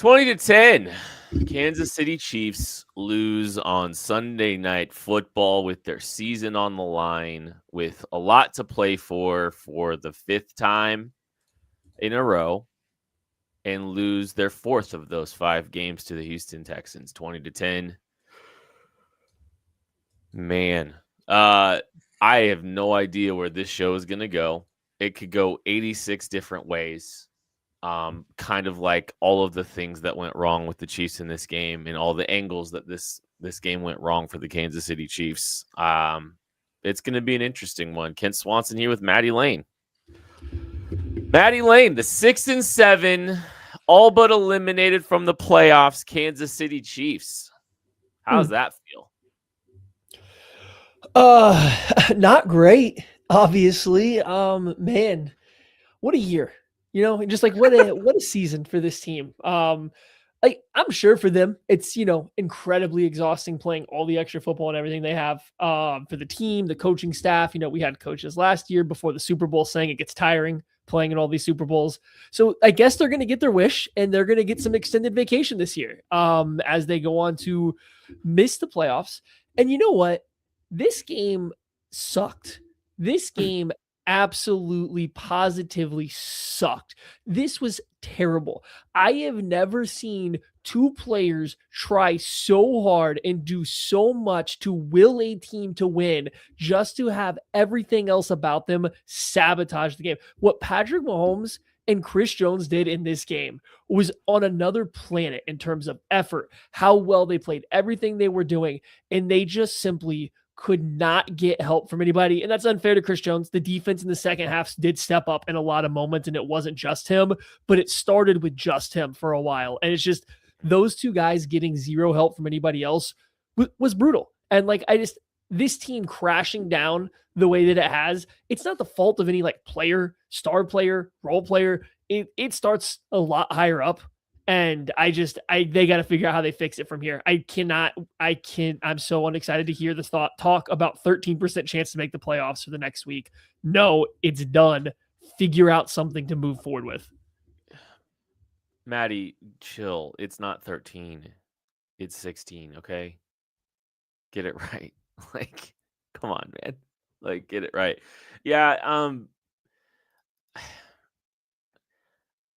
20-10. Kansas City Chiefs lose on Sunday Night Football with their season on the line, with a lot to play for the fifth time in a row, and lose their fourth of those 5 games to the Houston Texans, 20-10. Man, I have no idea where this show is going to go. It could go 86 different ways. Kind of like all of the things that went wrong with the Chiefs in this game and all the angles that this game went wrong for the Kansas City Chiefs. It's going to be an interesting one. Kent Swanson here with Maddie Lane. Maddie Lane, the 6-7, all but eliminated from the playoffs, Kansas City Chiefs. How's that feel? Not great, obviously. Man, what a year. You know, just like what a season for this team. Like I'm sure for them, it's incredibly exhausting playing all the extra football and everything they have. For the team, the coaching staff. We had coaches last year before the Super Bowl saying it gets tiring playing in all these Super Bowls. So I guess they're going to get their wish and they're going to get some extended vacation this year. As they go on to miss the playoffs. And you know what? This game sucked. This game absolutely positively sucked. This was terrible. I have never seen 2 players try so hard and do so much to will a team to win just to have everything else about them sabotage the game. What Patrick Mahomes and Chris Jones did in this game was on another planet in terms of effort, how well they played, everything they were doing, and they just simply could not get help from anybody. And that's unfair to Chris Jones. The defense in the second half did step up in a lot of moments, and it wasn't just him, but it started with just him for a while. And it's just those 2 guys getting zero help from anybody else was brutal. And this team crashing down the way that it has, it's not the fault of any player, star player, role player. It starts a lot higher up. And they got to figure out how they fix it from here. I'm so unexcited to hear the talk about 13% chance to make the playoffs for the next week. No, it's done. Figure out something to move forward with. Maddie, chill. It's not 13. It's 16, okay? Get it right. Come on, man. Get it right. Yeah,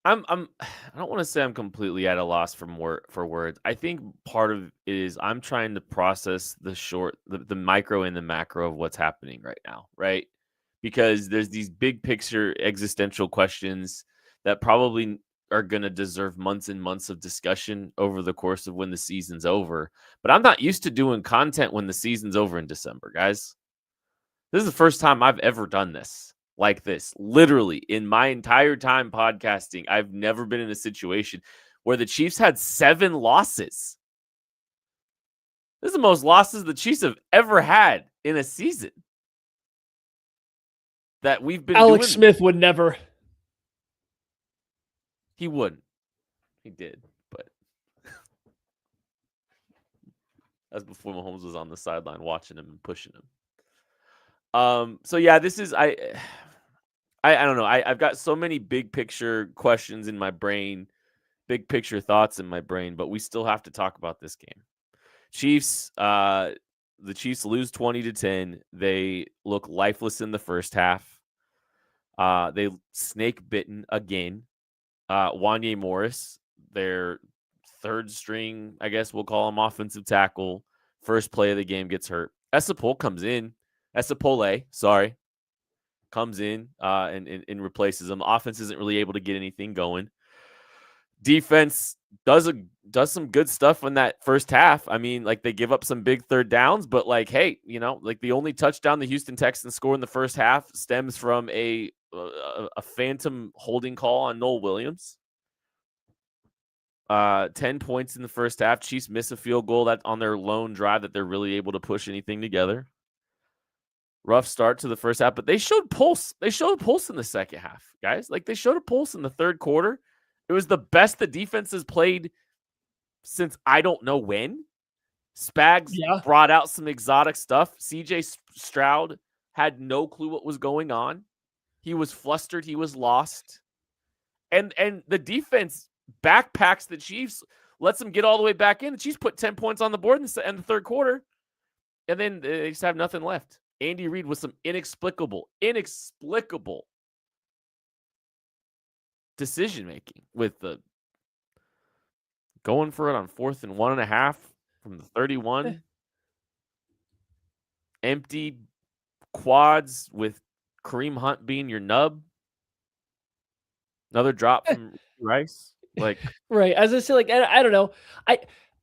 I don't want to say I'm completely at a loss for words. I think part of it is I'm trying to process the micro and the macro of what's happening right now, right? Because there's these big picture existential questions that probably are going to deserve months and months of discussion over the course of when the season's over. But I'm not used to doing content when the season's over in December, guys. This is the first time I've ever done this. Like this, literally in my entire time podcasting, I've never been in a situation where the Chiefs had 7 losses. This is the most losses the Chiefs have ever had in a season. That we've been Alex Smith would never. He wouldn't. He did, but that's before Mahomes was on the sideline watching him and pushing him. So yeah, this is I don't know. I've got so many big picture questions in my brain, big picture thoughts in my brain, but we still have to talk about this game. Chiefs, the Chiefs lose 20-10. They look lifeless in the first half. They snake bitten again. Wanye Morris, their third string, I guess we'll call him, offensive tackle, first play of the game, gets hurt. Esapole comes in. Comes in and replaces them. Offense isn't really able to get anything going. Defense does some good stuff in that first half. I mean, they give up some big third downs, but hey, the only touchdown the Houston Texans score in the first half stems from a phantom holding call on Noel Williams. 10 points in the first half. Chiefs miss a field goal that on their lone drive that they're really able to push anything together. Rough start to the first half, but they showed pulse. They showed pulse in the second half, guys. They showed a pulse in the third quarter. It was the best the defense has played since I don't know when. Spags brought out some exotic stuff. CJ Stroud had no clue what was going on. He was flustered. He was lost. And the defense backpacks the Chiefs, lets them get all the way back in. The Chiefs put 10 points on the board in the third quarter, and then they just have nothing left. Andy Reid with some inexplicable decision making with the going for it on 4th and 1.5 from the 31. Empty quads with Kareem Hunt being your nub. Another drop from Rice. Like, right. As I say, like, I don't know.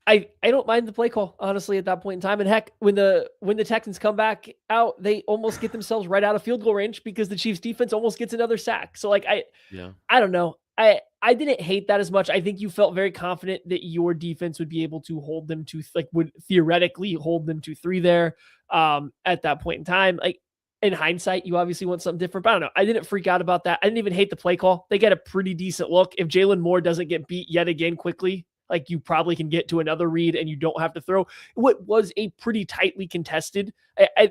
I don't mind the play call, honestly, at that point in time. And heck, when the Texans come back out, they almost get themselves right out of field goal range because the Chiefs defense almost gets another sack. So like I don't know. I didn't hate that as much. I think you felt very confident that your defense would be able to hold them to, like, would theoretically hold them to 3 there at that point in time. Like, in hindsight, you obviously want something different, but I don't know. I didn't freak out about that. I didn't even hate the play call. They get a pretty decent look. If Jalen Moore doesn't get beat yet again quickly, like, you probably can get to another read and you don't have to throw what was a pretty tightly contested, a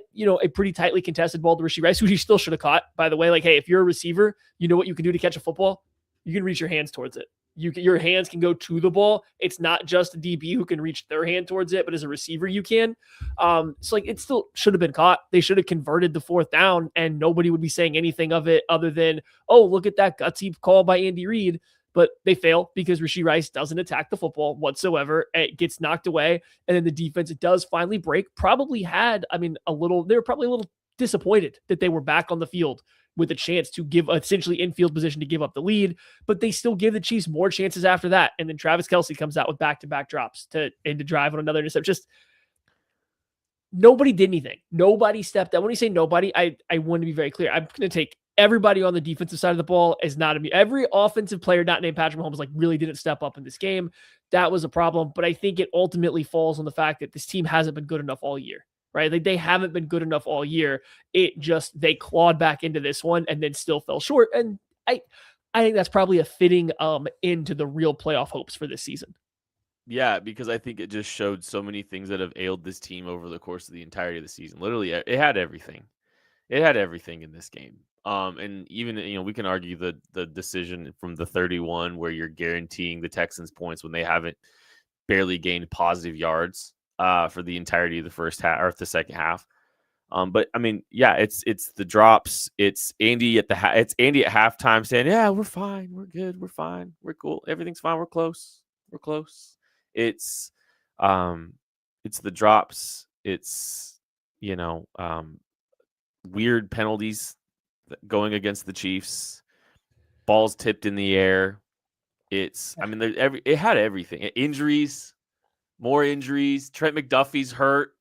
pretty tightly contested ball to Rashee Rice, who he still should have caught, by the way. Like, hey, if you're a receiver, you know what you can do to catch a football? You can reach your hands towards it. Your hands can go to the ball. It's not just a DB who can reach their hand towards it, but as a receiver, you can. So like, it still should have been caught. They should have converted the 4th down, and nobody would be saying anything of it other than, oh, look at that gutsy call by Andy Reid. But they fail because Rashee Rice doesn't attack the football whatsoever. It gets knocked away, and then the defense, it does finally break. Probably had, they were probably a little disappointed that they were back on the field with a chance to give essentially infield position to give up the lead, but they still give the Chiefs more chances after that. And then Travis Kelce comes out with back-to-back drops to drive on another intercept. Just nobody did anything. Nobody stepped up. When you say nobody, I want to be very clear. I'm going to take everybody on the defensive side of the ball as not every offensive player not named Patrick Mahomes like really didn't step up in this game. That was a problem, but I think it ultimately falls on the fact that this team hasn't been good enough all year. Right? Like, they haven't been good enough all year. They clawed back into this one and then still fell short. And I think that's probably a fitting into the real playoff hopes for this season. yeah, because I think it just showed so many things that have ailed this team over the course of the entirety of the season. Literally, it had everything. It had everything in this game. And even, we can argue the decision from the 31 where you're guaranteeing the Texans points when they haven't barely gained positive yards for the entirety of the first half or the second half. But it's the drops. It's Andy at halftime saying, "Yeah, we're fine, we're good, we're fine, we're cool, everything's fine, we're close." It's the drops. It's weird penalties going against the Chiefs. Balls tipped in the air. It had everything. Injuries. More injuries. Trent McDuffie's hurt.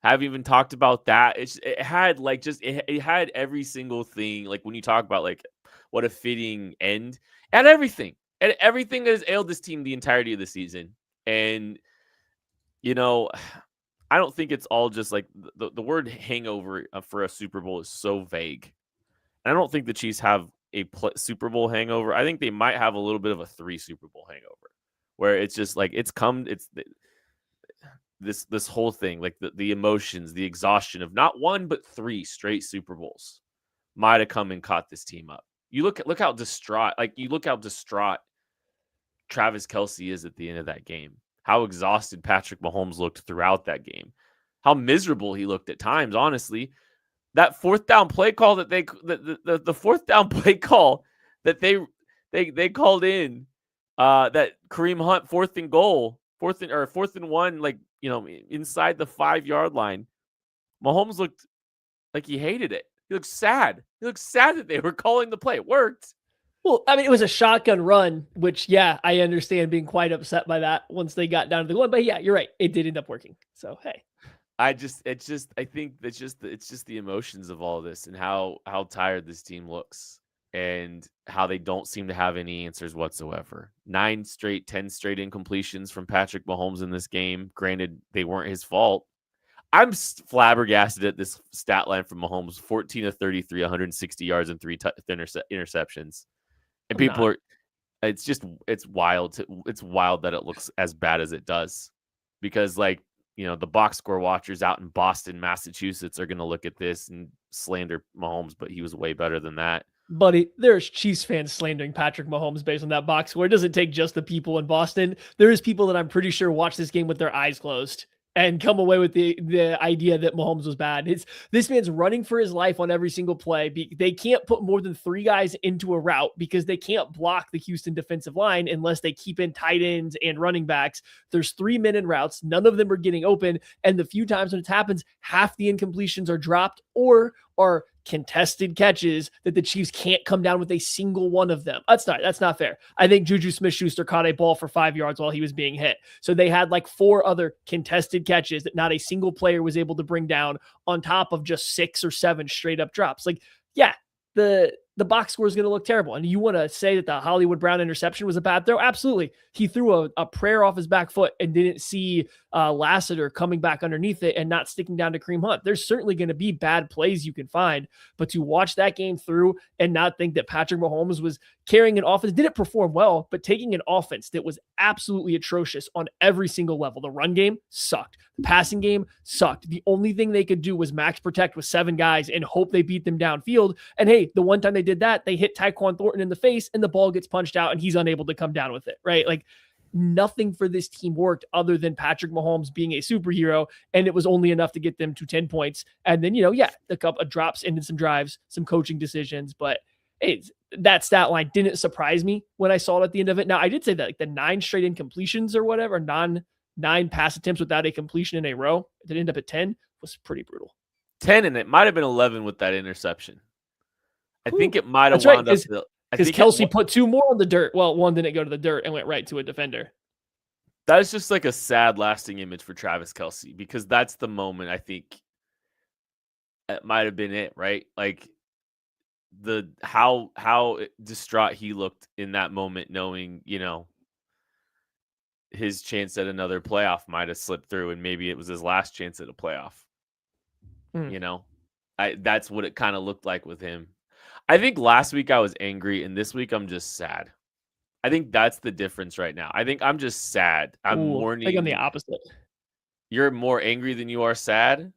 Haven't even talked about that. It had every single thing. Like, when you talk about like what a fitting end, and everything that has ailed this team the entirety of the season. And I don't think it's all just like the word hangover for a Super Bowl is so vague. And I don't think the Chiefs have a Super Bowl hangover. I think they might have a little bit of a 3 Super Bowl hangover, where it's just like this whole thing, like the emotions, the exhaustion of not 1 but 3 straight Super Bowls might have come and caught this team up. You look how distraught, Travis Kelce is at the end of that game. How exhausted Patrick Mahomes looked throughout that game. How miserable he looked at times, honestly. That 4th down play call that the 4th down play call that they called in, that Kareem Hunt 4th and goal, 4th and 1, like, inside the 5-yard line. Mahomes looked like he hated it. He looked sad. He looked sad that they were calling the play. It worked. Well, it was a shotgun run, which, yeah, I understand being quite upset by that once they got down to the goal. But yeah, you're right. It did end up working. So, hey. I think it's just the emotions of all of this and how tired this team looks and how they don't seem to have any answers whatsoever. 10 straight incompletions from Patrick Mahomes in this game. Granted, they weren't his fault. I'm flabbergasted at this stat line from Mahomes: 14 of 33, 160 yards and 3 interceptions. And it's wild. It's wild that it looks as bad as it does, because the box score watchers out in Boston, Massachusetts are going to look at this and slander Mahomes, but he was way better than that. Buddy, there's Chiefs fans slandering Patrick Mahomes based on that box score. It doesn't take just the people in Boston. There is people that I'm pretty sure watch this game with their eyes closed and come away with the idea that Mahomes was bad. This man's running for his life on every single play. They can't put more than 3 guys into a route because they can't block the Houston defensive line unless they keep in tight ends and running backs. There's 3 men in routes. None of them are getting open. And the few times when it happens, half the incompletions are dropped or are contested catches that the Chiefs can't come down with a single one of them. That's not fair. I think Juju Smith-Schuster caught a ball for 5 yards while he was being hit. So they had like 4 other contested catches that not a single player was able to bring down on top of just 6 or 7 straight up drops. Like, yeah, the box score is going to look terrible. And you want to say that the Hollywood Brown interception was a bad throw? Absolutely. He threw a prayer off his back foot and didn't see Lassiter coming back underneath it and not sticking down to Kareem Hunt. There's certainly going to be bad plays you can find, but to watch that game through and not think that Patrick Mahomes was carrying an offense, didn't perform well, but taking an offense that was absolutely atrocious on every single level. The run game sucked. The passing game sucked. The only thing they could do was max protect with 7 guys and hope they beat them downfield. And hey, the one time they did that, they hit Tyquan Thornton in the face and the ball gets punched out and he's unable to come down with it, right? Like, nothing for this team worked other than Patrick Mahomes being a superhero, and it was only enough to get them to 10 points. And then, a couple of drops into some drives, some coaching decisions, but that stat line didn't surprise me when I saw it at the end of it. Now, I did say that like the 9 straight incompletions or whatever, 9 pass attempts without a completion in a row that ended up at 10 was pretty brutal. 10, and it might have been 11 with that interception. I think it might have wound up. Because Kelsey put 2 more on the dirt. Well, one didn't go to the dirt and went right to a defender. That is just like a sad, lasting image for Travis Kelce, because that's the moment I think it might have been it, right? Like how distraught he looked in that moment, knowing, his chance at another playoff might have slipped through, and maybe it was his last chance at a playoff. That's what it kind of looked like with him. I think last week I was angry, and this week I'm just sad. I think that's the difference right now. I think I'm just sad. I'm mourning. I think I'm the opposite. You're more angry than you are sad?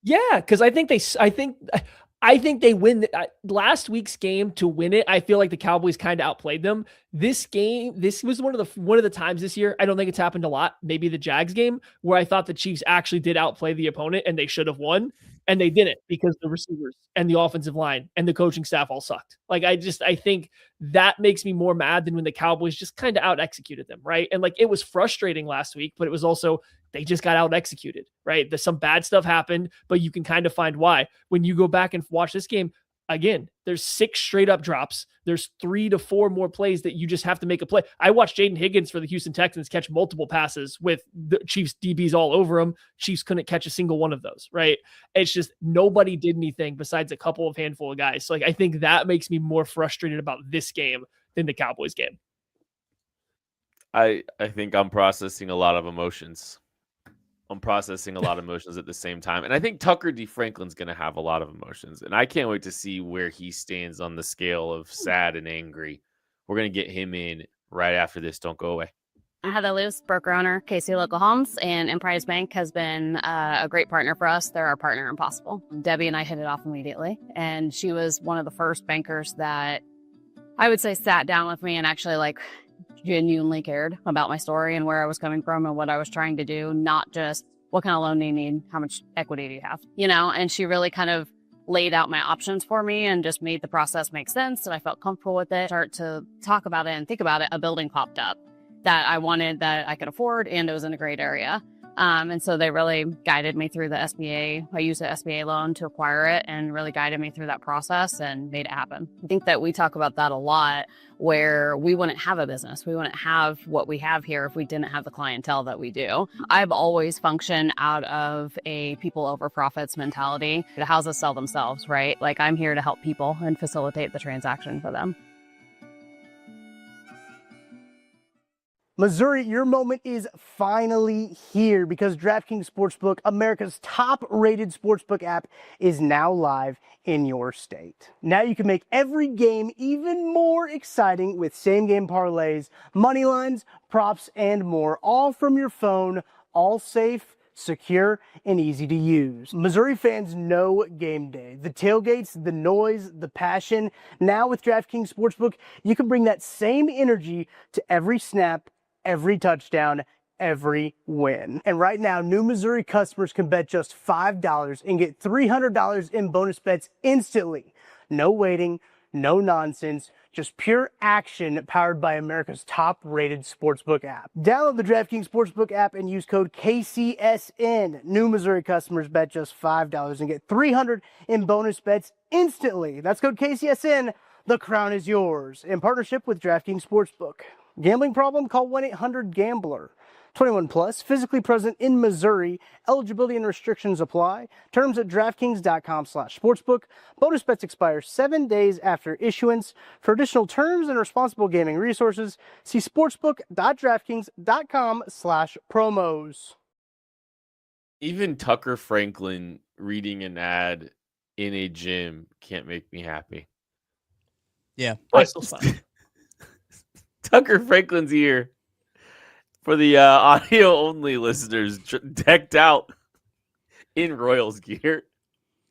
Yeah, because I think they win last week's game to win it. I feel like the Cowboys kind of outplayed them. This was one of the times this year. I don't think it's happened a lot. Maybe the Jags game where I thought the Chiefs actually did outplay the opponent and they should have won, and they didn't because the receivers and the offensive line and the coaching staff all sucked. Like I think that makes me more mad than when the Cowboys just kind of out executed them, right? And like it was frustrating last week, but it was also they just got out executed, right? Some bad stuff happened, but you can kind of find why. When you go back and watch this game, again, there's 6 straight up drops. There's 3 to 4 more plays that you just have to make a play. I watched Jaden Higgins for the Houston Texans catch multiple passes with the Chiefs DBs all over him. Chiefs couldn't catch a single one of those, right? It's just nobody did anything besides a couple of handful of guys. So like, I think that makes me more frustrated about this game than the Cowboys game. I think I'm processing a lot of emotions. I'm processing a lot of emotions at the same time. And I think Tucker D. Franklin's going to have a lot of emotions. And I can't wait to see where he stands on the scale of sad and angry. We're going to get him in right after this. Don't go away. Heather Luce, broker owner, KC Local Homes, and Emprise Bank has been a great partner for us. They're our partner in Possible. Debbie and I hit it off immediately. And she was one of the first bankers that I would say sat down with me and actually genuinely cared about my story and where I was coming from and what I was trying to do, not just what kind of loan do you need, how much equity do you have, and she really kind of laid out my options for me and just made the process make sense. And I felt comfortable with it. Start to talk about it and think about it. A building popped up that I wanted, that I could afford, and it was in a great area. And so they really guided me through the SBA. I used the SBA loan to acquire it and really guided me through that process and made it happen. I think that we talk about that a lot, where we wouldn't have a business. We wouldn't have what we have here if we didn't have the clientele that we do. I've always functioned out of a people over profits mentality. The houses sell themselves, right? Like I'm here to help people and facilitate the transaction for them. Missouri, your moment is finally here because DraftKings Sportsbook, America's top-rated sportsbook app, is now live in your state. Now you can make every game even more exciting with same-game parlays, money lines, props, and more, all from your phone, all safe, secure, and easy to use. Missouri fans know game day. The tailgates, the noise, the passion. Now with DraftKings Sportsbook, you can bring that same energy to every snap, every touchdown, every win. And right now, new Missouri customers can bet just $5 and get $300 in bonus bets instantly. No waiting, no nonsense, just pure action powered by America's top-rated sportsbook app. Download the DraftKings Sportsbook app and use code KCSN. New Missouri customers bet just $5 and get $300 in bonus bets instantly. That's code KCSN. The crown is yours. In partnership with DraftKings Sportsbook. Gambling problem? Call 1-800-GAMBLER. 21 plus, physically present in Missouri. Eligibility and restrictions apply. Terms at DraftKings.com/sportsbook. Bonus bets expire 7 days after issuance. For additional terms and responsible gaming resources, see sportsbook.draftkings.com/promos. Even Tucker Franklin reading an ad in a gym can't make me happy. Yeah. Tucker Franklin's here. For the audio only listeners, decked out in Royals gear.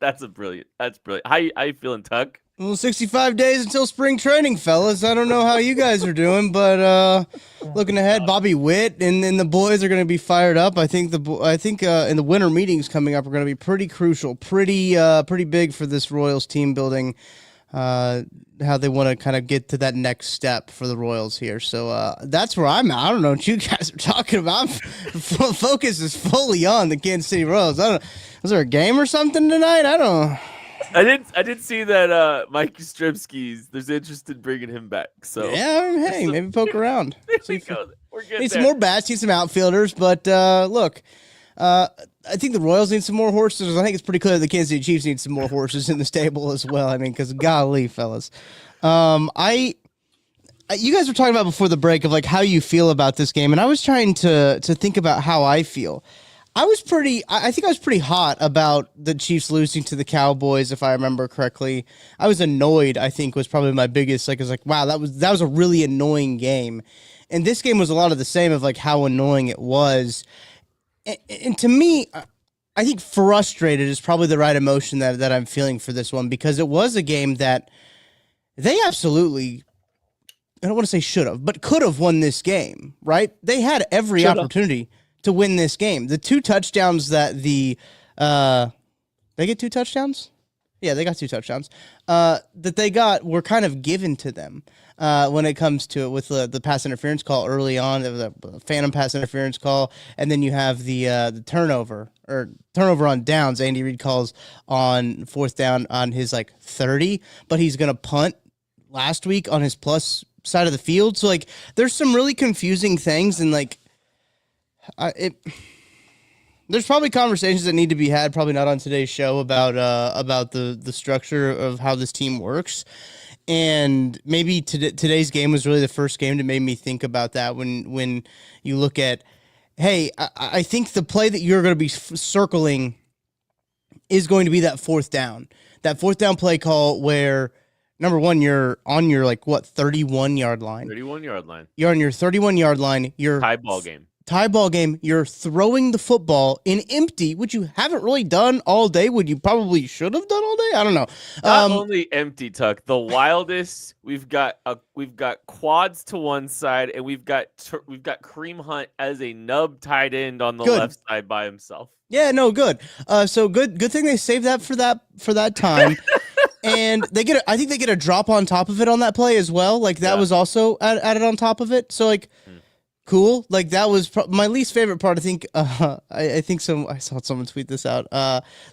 That's brilliant. How you feeling, Tuck? Well, 65 days until spring training, fellas. I don't know how you guys are doing, but looking ahead, Bobby Witt and the boys are going to be fired up. I think in the winter meetings coming up are going to be pretty crucial, pretty big for this Royals team building. How they want to kind of get to that next step for the Royals here. So that's where I'm at. I don't know what you guys are talking about. Focus is fully on the Kansas City Royals. Was there a game or something tonight? I did see that Mike Yastrzemski's, there's interest in bringing him back. So yeah, hey, maybe poke around. There we go. We're good. Need some more bats, need some outfielders, but look, I think the Royals need some more horses. I think it's pretty clear the Kansas City Chiefs need some more horses in the stable as well. I mean, because golly, fellas. You guys were talking about before the break of like how you feel about this game, and I was trying to think about how I feel. I think I was pretty hot about the Chiefs losing to the Cowboys, if I remember correctly. I was annoyed, I think was probably my biggest, I was like, wow, that was a really annoying game. And this game was a lot of the same of like how annoying it was. And to me, I think frustrated is probably the right emotion that I'm feeling for this one, because it was a game that they absolutely, I don't want to say should have, but could have won this game, right? They had every opportunity to win this game. The 2 touchdowns that they get 2 touchdowns? Yeah, they got 2 touchdowns. That they got were kind of given to them when it comes to it with the pass interference call early on, the phantom pass interference call, and then you have the turnover on downs. Andy Reid calls on 4th down on his 30, but he's gonna punt last week on his plus side of the field. So there's some really confusing things, and there's probably conversations that need to be had, probably not on today's show, about the structure of how this team works. And maybe today's game was really the first game that made me think about that when you look at, hey, I think the play that you're going to be circling is going to be that 4th down. That 4th down play call where, number one, you're on your 31-yard line. 31-yard line. You're on your 31-yard line. You're tie ball game, you're throwing the football in empty, which you haven't really done all day, what you probably should have done all day. I don't know. Not only empty, Tuck, the wildest. We've got quads to one side, and we've got Kareem Hunt as a nub tight end on the left side by himself. Yeah, no, good. So good thing they saved that for that time. And I think they get a drop on top of it on that play as well. That was also added on top of it. So cool. That was my least favorite part. I think I saw someone tweet this out.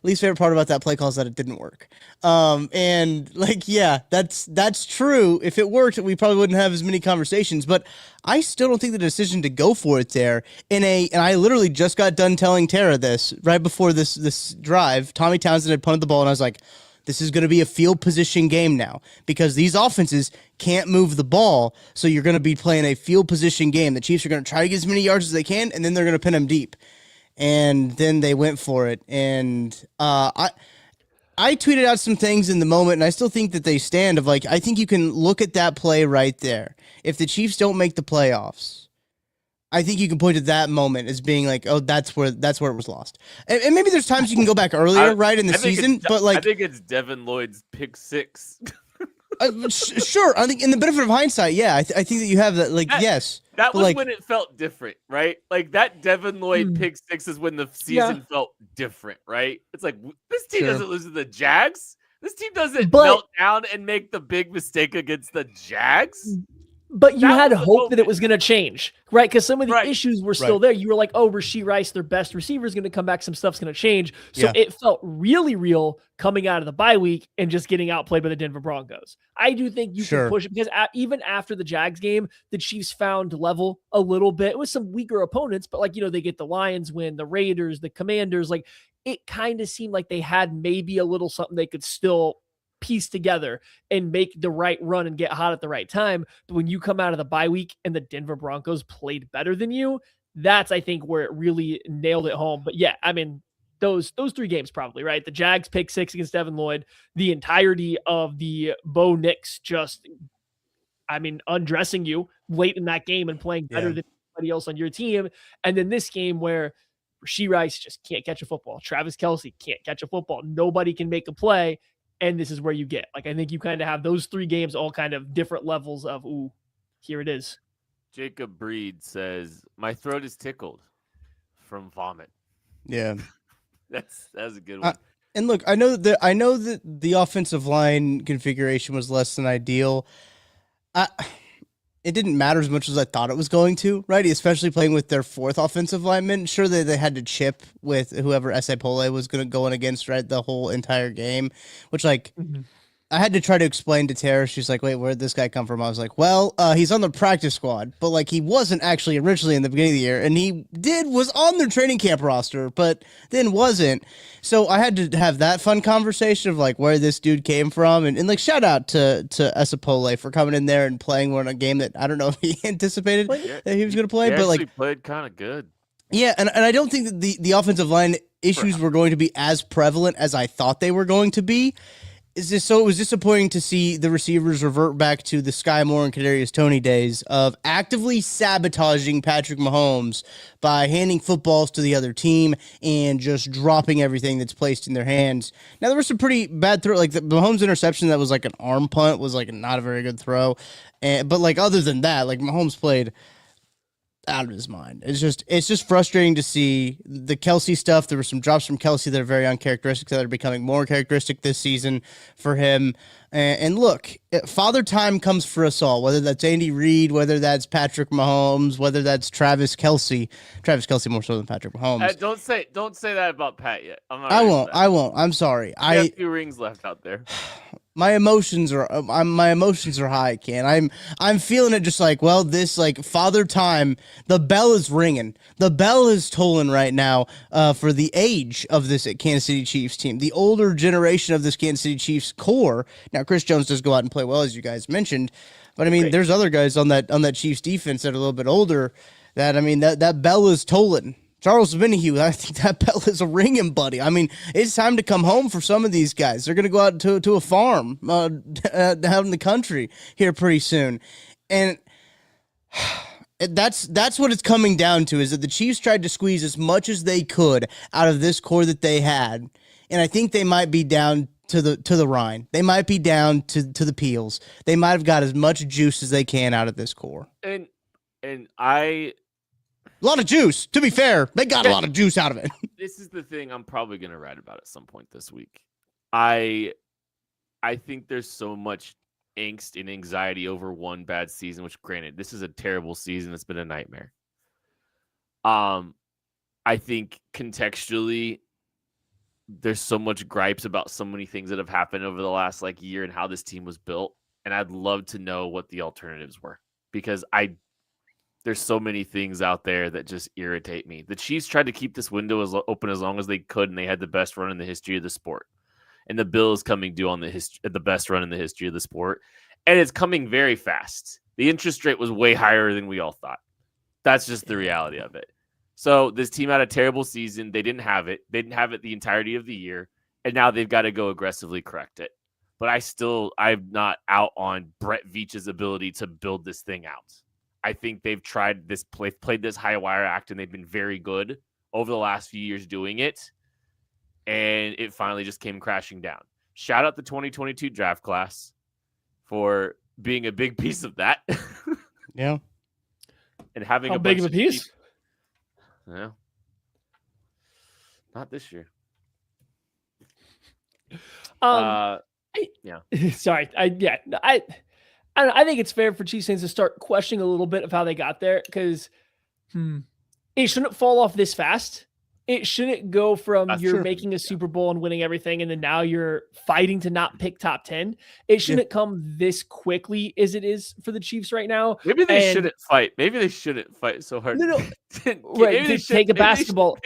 Least favorite part about that play call is that it didn't work. And yeah, that's true. If it worked, we probably wouldn't have as many conversations, but I still don't think the decision to go for it there and I literally just got done telling Tara this right before this drive. Tommy Townsend had punted the ball, and I was like, this is going to be a field position game now because these offenses can't move the ball. So you're going to be playing a field position game. The Chiefs are going to try to get as many yards as they can, and then they're going to pin them deep. And then they went for it. And I tweeted out some things in the moment, and I still think that they stand of I think you can look at that play right there. If the Chiefs don't make the playoffs, I think you can point to that moment as being like, oh, that's where it was lost. And maybe there's times you can go back earlier, right, in the season, but I think it's Devin Lloyd's pick six. Sure. I think in the benefit of hindsight, yeah, I think that you have that. Like, yes, that was like, when it felt different, right? Like that Devin Lloyd pick six is when the season felt different, right? It's like this team doesn't lose to the Jags. This team doesn't melt down and make the big mistake against the Jags. But you had hope that it was going to change, right? Because some of the issues were still there. You were like, oh, Rashee Rice, their best receiver, is going to come back. Some stuff's going to change. So it felt really real coming out of the bye week and just getting outplayed by the Denver Broncos. I do think you can push it because even after the Jags game, the Chiefs found level a little bit with some weaker opponents. But they get the Lions win, the Raiders, the Commanders. Like it kind of seemed like they had maybe a little something they could still piece together and make the right run and get hot at the right time. But when you come out of the bye week and the Denver Broncos played better than you, that's, I think, where it really nailed it home. But yeah, I mean, those 3 games probably, right? The Jags pick 6 against Devin Lloyd, the entirety of the Bo Nix just, undressing you late in that game and playing better than anybody else on your team. And then this game where Rashee Rice just can't catch a football. Travis Kelce can't catch a football. Nobody can make a play. And this is where you get. I think you kind of have those 3 games all kind of different levels of, ooh, here it is. Jacob Breed says, my throat is tickled from vomit. Yeah. That's a good one. And look, I know that the offensive line configuration was less than ideal. It didn't matter as much as I thought it was going to, right? Especially playing with their 4th offensive lineman. Sure, they had to chip with whoever S.A. Pole was going to go in against, right, the whole entire game, which, I had to try to explain to Tara. She's like, wait, where'd this guy come from? I was like, well, he's on the practice squad, but he wasn't actually originally in the beginning of the year, and he was on their training camp roster, but then wasn't. So I had to have that fun conversation of where this dude came from, and shout out to Esapole for coming in there and playing one a game that I don't know if he anticipated that he was going to play, but played kind of good. Yeah, and I don't think that the offensive line issues were going to be as prevalent as I thought they were going to be. So it was disappointing to see the receivers revert back to the Sky Moore and Kadarius Toney days of actively sabotaging Patrick Mahomes by handing footballs to the other team and just dropping everything that's placed in their hands. Now, there was some pretty bad throw, the Mahomes interception that was an arm punt was not a very good throw. But other than that, Mahomes played out of his mind. It's just frustrating to see the Kelce stuff. There were some drops from Kelce that are very uncharacteristic that are becoming more characteristic this season for him. And look, father time comes for us all, whether that's Andy Reid, whether that's Patrick Mahomes, whether that's Travis Kelce more so than Patrick Mahomes. Don't say that about Pat yet. I won't. I'm sorry. I have a few rings left out there. My emotions are high, Ken. I'm feeling it just this father time. The bell is ringing. The bell is tolling right now for the age of this Kansas City Chiefs team. The older generation of this Kansas City Chiefs core. Now, Chris Jones does go out and play well, as you guys mentioned, but there's other guys on that Chiefs defense that are a little bit older. That bell is tolling. Charles Minihue, I think that bell is a ringing, buddy. It's time to come home for some of these guys. They're going to go out to a farm out in the country here pretty soon. And that's what it's coming down to, is that the Chiefs tried to squeeze as much as they could out of this core that they had. And I think they might be down to the rind. They might be down to the peels. They might have got as much juice as they can out of this core. And a lot of juice. To be fair, they got a lot of juice out of it. This is the thing I'm probably going to write about at some point this week. I think there's so much angst and anxiety over one bad season, which, granted, this is a terrible season. It's been a nightmare. I think contextually, there's so much gripes about so many things that have happened over the last year and how this team was built. And I'd love to know what the alternatives were, because there's so many things out there that just irritate me. The Chiefs tried to keep this window as open as long as they could, and they had the best run in the history of the sport. And the Bills coming due on the best run in the history of the sport, and it's coming very fast. The interest rate was way higher than we all thought. That's just the reality of it. So this team had a terrible season. They didn't have it. They didn't have it the entirety of the year, and now they've got to go aggressively correct it. But I'm not out on Brett Veach's ability to build this thing out. I think they've tried this, played this high wire act, and they've been very good over the last few years doing it. And it finally just came crashing down. Shout out the 2022 draft class for being a big piece of that. Yeah. And having How a big bunch of a piece? Yeah. Not this year. Yeah. Sorry. I don't know, I think it's fair for Chiefs fans to start questioning a little bit of how they got there, because it shouldn't fall off this fast. It shouldn't go from That's you're true. making a Super Bowl and winning everything, and then now you're fighting to not pick top 10. It shouldn't come this quickly as it is for the Chiefs right now. Maybe they shouldn't fight. Maybe they shouldn't fight so hard. No. Right. Take a basketball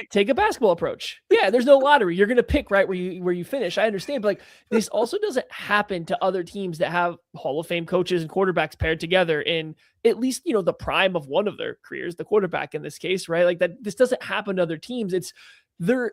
approach. Yeah, there's no lottery. You're gonna pick right where you finish. I understand, but like, this also doesn't happen to other teams that have Hall of Fame coaches and quarterbacks paired together in at least, the prime of one of their careers, the quarterback in this case, right? Like that, this doesn't happen to other teams. It's the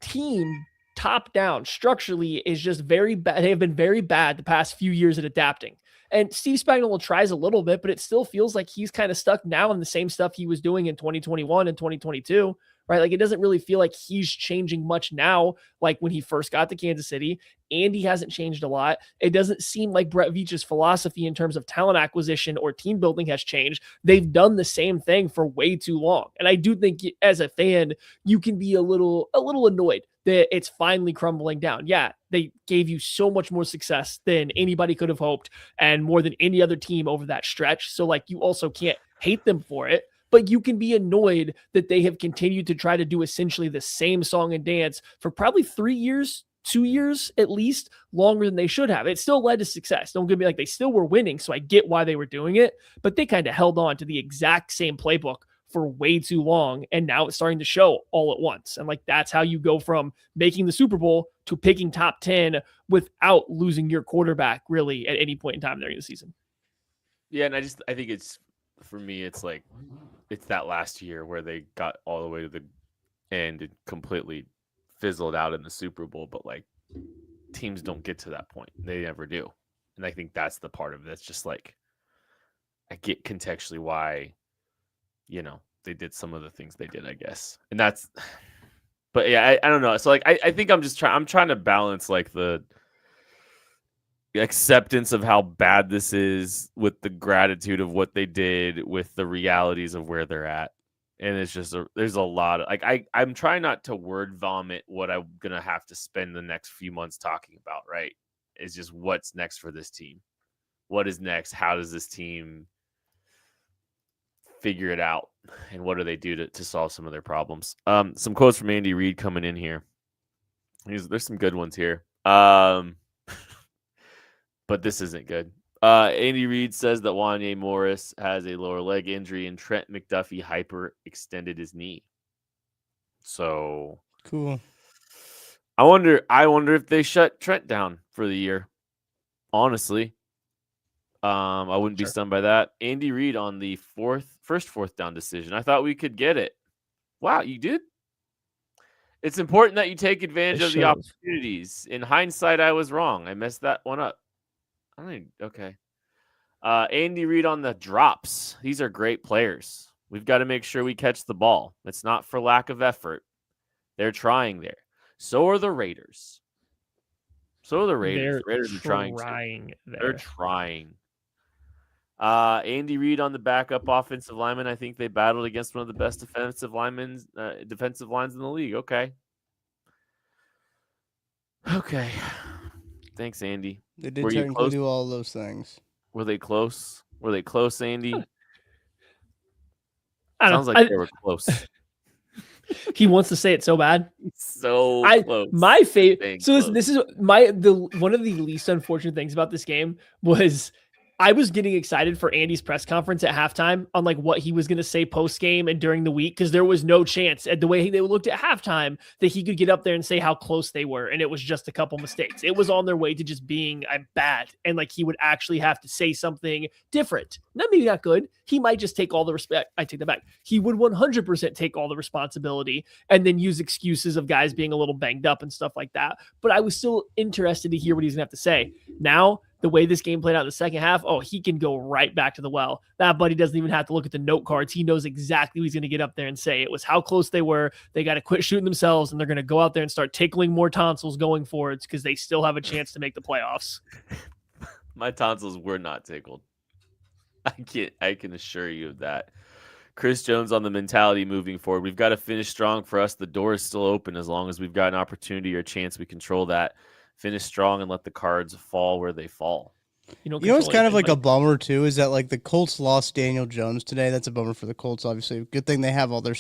team top down structurally is just very bad. They have been very bad the past few years at adapting. And Steve Spagnuolo tries a little bit, but it still feels like he's kind of stuck now in the same stuff he was doing in 2021 and 2022, right? Like, it doesn't really feel like he's changing much now, like when he first got to Kansas City. Andy hasn't changed a lot. It doesn't seem like Brett Veach's philosophy in terms of talent acquisition or team building has changed. They've done the same thing for way too long. And I do think as a fan, you can be a little annoyed that it's finally crumbling down. Yeah, they gave you so much more success than anybody could have hoped, and more than any other team over that stretch. So like, you also can't hate them for it, but you can be annoyed that they have continued to try to do essentially the same song and dance for probably 3 years, 2 years at least, longer than they should have. It still led to success. Don't get me, like, they still were winning, so I get why they were doing it, but they kind of held on to the exact same playbook for way too long, and now it's starting to show all at once. And like, that's how you go from making the Super Bowl to picking top 10 without losing your quarterback really at any point in time during the season. Yeah, and I think it's, for me, it's like, it's that last year where they got all the way to the end and completely fizzled out in the Super Bowl, but like, teams don't get to that point. They never do. And I think that's the part of it. It's just like, I get contextually why, they did some of the things they did, I guess. And that's, but yeah, I don't know. So like, I think I'm trying to balance like the acceptance of how bad this is with the gratitude of what they did with the realities of where they're at. And it's just, there's a lot of like, I'm trying not to word vomit what I'm going to have to spend the next few months talking about, right? It's just what's next for this team. What is next? How does this team figure it out, and what do they do to solve some of their problems? Some quotes from Andy Reid coming in here. There's some good ones here. But this isn't good. Andy Reid says that Wanya Morris has a lower leg injury and Trent McDuffie hyperextended his knee. So cool. I wonder if they shut Trent down for the year. Honestly. I wouldn't be stunned by that. Andy Reid on the first fourth down decision. I thought we could get it. Wow, you did? It's important that you take advantage of the opportunities. In hindsight, I was wrong. I messed that one up. Okay. Andy Reid on the drops. These are great players. We've got to make sure we catch the ball. It's not for lack of effort. They're trying there. So are the Raiders. The Raiders are trying. They're trying. Andy Reid on the backup offensive lineman. I think they battled against one of the best defensive lines in the league. Okay. Thanks, Andy. They did technically do all those things. Were they close? Andy? Sounds like they were close. He wants to say it so bad. So close. My favorite. So this is one of the least unfortunate things about this game was I was getting excited for Andy's press conference at halftime on like what he was going to say post game and during the week, because there was no chance at the way they looked at halftime that he could get up there and say how close they were. And it was just a couple mistakes. It was on their way to just being bad. And like, he would actually have to say something different. Maybe not good. He might just take all the respect. I take that back. He would 100% take all the responsibility and then use excuses of guys being a little banged up and stuff like that. But I was still interested to hear what he's going to have to say. Now, the way this game played out in the second half, oh, he can go right back to the well. That buddy doesn't even have to look at the note cards. He knows exactly what he's going to get up there and say. It was how close they were. They got to quit shooting themselves, and they're going to go out there and start tickling more tonsils going forwards because they still have a chance to make the playoffs. My tonsils were not tickled. I can assure you of that. Chris Jones on the mentality moving forward. We've got to finish strong. For us, the door is still open as long as we've got an opportunity or a chance. We control that. Finish strong and let the cards fall where they fall. You know what's kind of like a bummer too is that like the Colts lost Daniel Jones today. That's a bummer for the Colts, obviously. Good thing they have all their